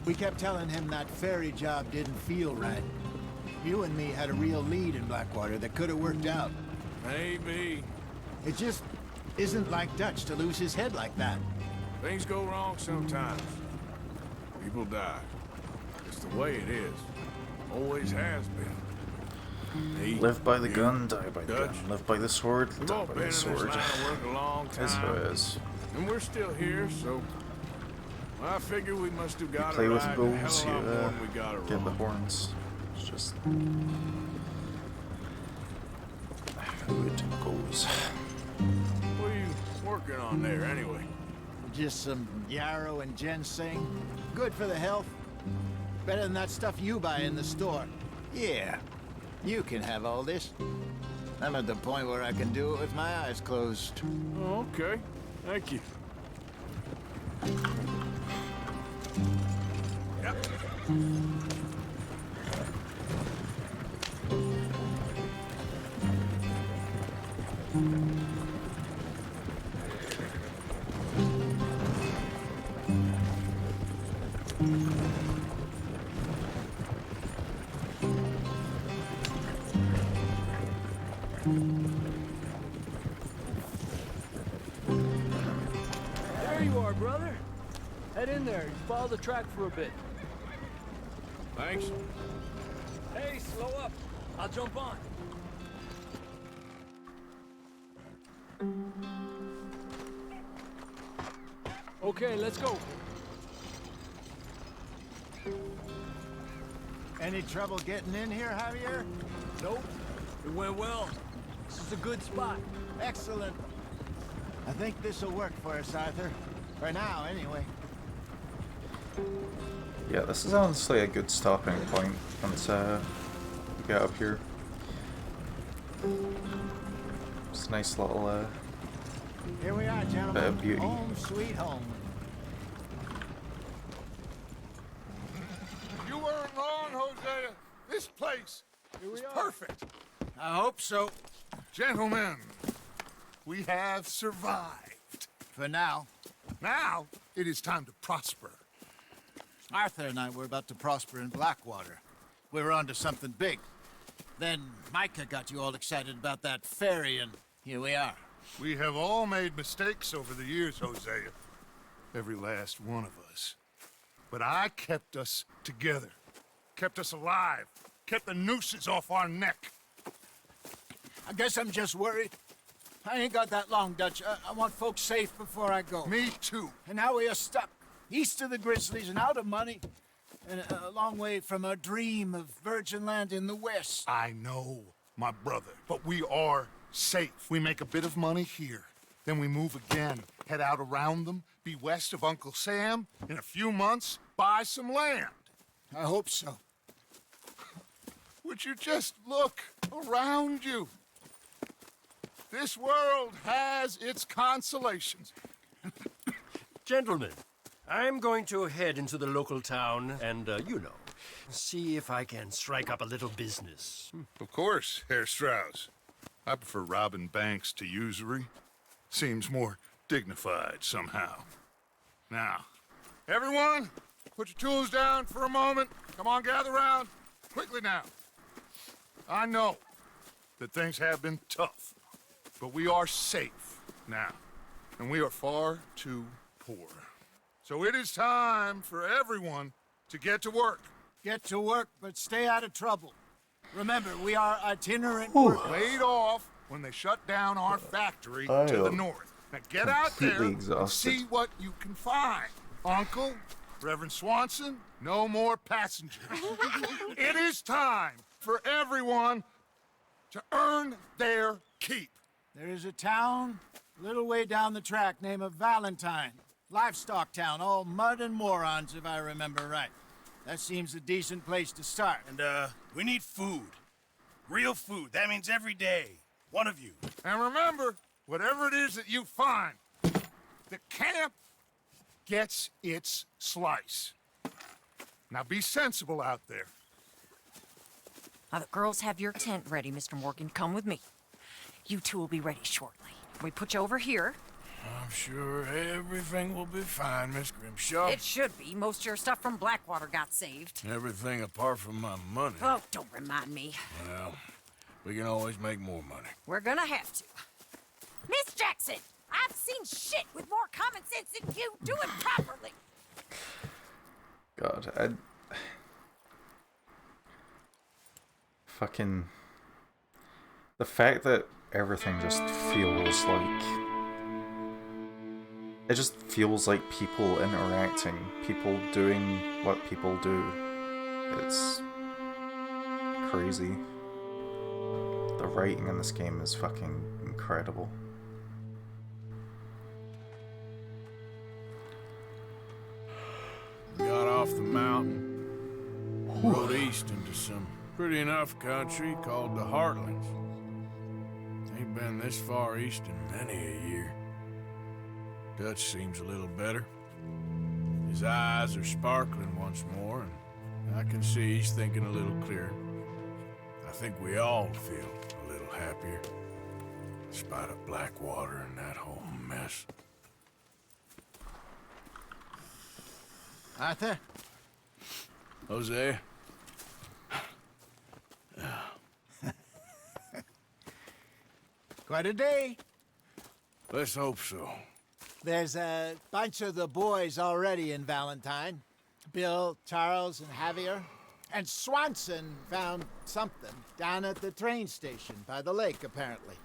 we kept telling him that ferry job didn't feel right. You and me had a real lead in Blackwater that could have worked out. Maybe. It just isn't like Dutch to lose his head like that. Things go wrong sometimes. People die. It's the way it is. Always has been. Me, Live by the you, gun, die by the Dutch. gun. Live by the sword, We've die all by been the in this sword. line of work a long time. That's how it is. And we're still here, so I figure we must have got Play it with right bulls, a you hell of a lot more than we got it get the wrong. horns. It's just how it goes. What are you working on there, anyway? Just some yarrow and ginseng. Good for the health. Better than that stuff you buy in the store. Yeah, you can have all this. I'm at the point where I can do it with my eyes closed. Oh, okay. Thank you. Yep. There you are, brother. Head in there. Follow the track for a bit. Thanks. Hey, slow up. I'll jump on. Okay, let's go. Any trouble getting in here, Javier? Nope. It went well. This is a good spot. Excellent. I think this'll work for us, Arthur. For now, anyway. Yeah, this is honestly a good stopping point once we get up here. It's a nice little Here we are, gentlemen. bit of beauty. Home sweet home. You weren't wrong, Hosea. This place is perfect. I hope so. Gentlemen, we have survived. For now. Now, it is time to prosper. Arthur and I were about to prosper in Blackwater. We were onto something big. Then Micah got you all excited about that ferry, and here we are. We have all made mistakes over the years, Hosea. Every last one of us. But I kept us together. Kept us alive. Kept the nooses off our neck. I guess I'm just worried. I ain't got that long, Dutch. I want folks safe before I go. Me too. And now we are stuck east of the Grizzlies and out of money, and a long way from our dream of virgin land in the west. I know, my brother, but we are safe. We make a bit of money here, then we move again, head out around them, be west of Uncle Sam, in a few months, buy some land. I hope so. Would you just look around you? This world has its consolations. Gentlemen, I'm going to head into the local town and, you know, see if I can strike up a little business. Of course, Herr Strauss. I prefer robbing banks to usury. Seems more dignified somehow. Now, everyone, put your tools down for a moment. Come on, gather round. Quickly now. I know that things have been tough, but we are safe now, and we are far too poor. So it is time for everyone to get to work. Get to work, but stay out of trouble. Remember, we are itinerant Laid workers. off when they shut down our factory I to the am north. Now get out there completely and exhausted. see what you can find. Uncle, Reverend Swanson, no more passengers. It is time for everyone to earn their keep. There is a town a little way down the track named Valentine. Livestock town, all mud and morons, if I remember right. That seems a decent place to start. And, we need food. Real food. That means every day. One of you. And remember, whatever it is that you find, the camp gets its slice. Now be sensible out there. Now, the girls have your tent ready, Mr. Morgan. Come with me. You two will be ready shortly. We put you over here. I'm sure everything will be fine, Miss Grimshaw. It should be. Most of your stuff from Blackwater got saved. Everything apart from my money. Oh, don't remind me. Well, We can always make more money. We're gonna have to. Miss Jackson, I've seen shit with more common sense than you. Do it properly. God, fucking... The fact that everything just feels like... It just feels like people interacting, people doing what people do. It's crazy. The writing in this game is fucking incredible. Got off the mountain, rode east into some pretty enough country called the Heartlands. Ain't been this far east in many a year. Dutch seems a little better. His eyes are sparkling once more, and I can see he's thinking a little clearer. I think we all feel a little happier, despite of Blackwater and that whole mess. Arthur? Jose? Quite a day. Let's hope so. There's a bunch of the boys already in Valentine. Bill, Charles, and Javier. And Swanson found something down at the train station by the lake, apparently.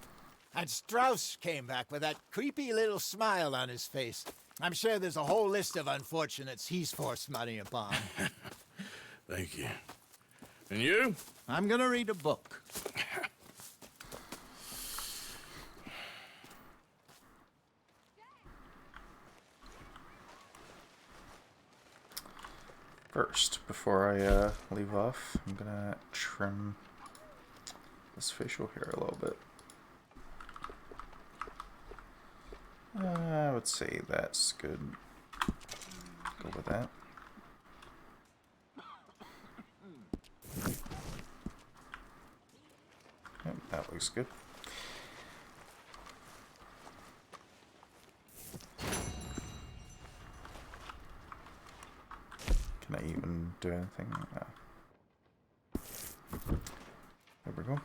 And Strauss came back with that creepy little smile on his face. I'm sure there's a whole list of unfortunates he's forced money upon. Thank you. And you? I'm gonna read a book. First, before I leave off, I'm gonna trim this facial hair a little bit. I would say that's good. Go with that. Yep, that looks good. Can I even do anything? There we go.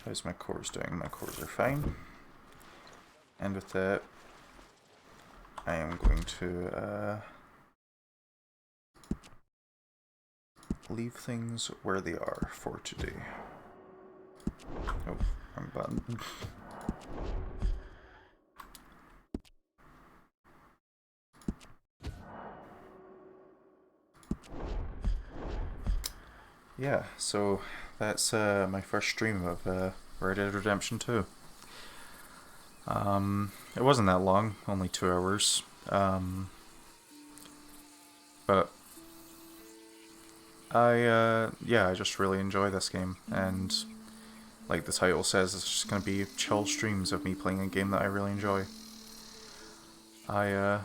How's my cores doing? My cores are fine. And with that, I am going to leave things where they are for today. Oh, wrong button. Yeah, so that's my first stream of Red Dead Redemption 2. It wasn't that long, only 2 hours. But I just really enjoy this game, and like the title says, it's just gonna be chill streams of me playing a game that I really enjoy. I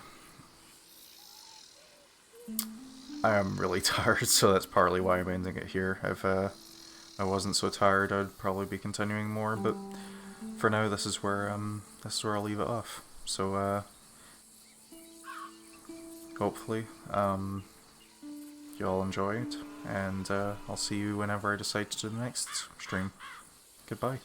am really tired, so that's partly why I'm ending it here. If I wasn't so tired, I'd probably be continuing more, but for now, this is where I'll leave it off. So hopefully you all enjoy it, and I'll see you whenever I decide to do the next stream. Goodbye.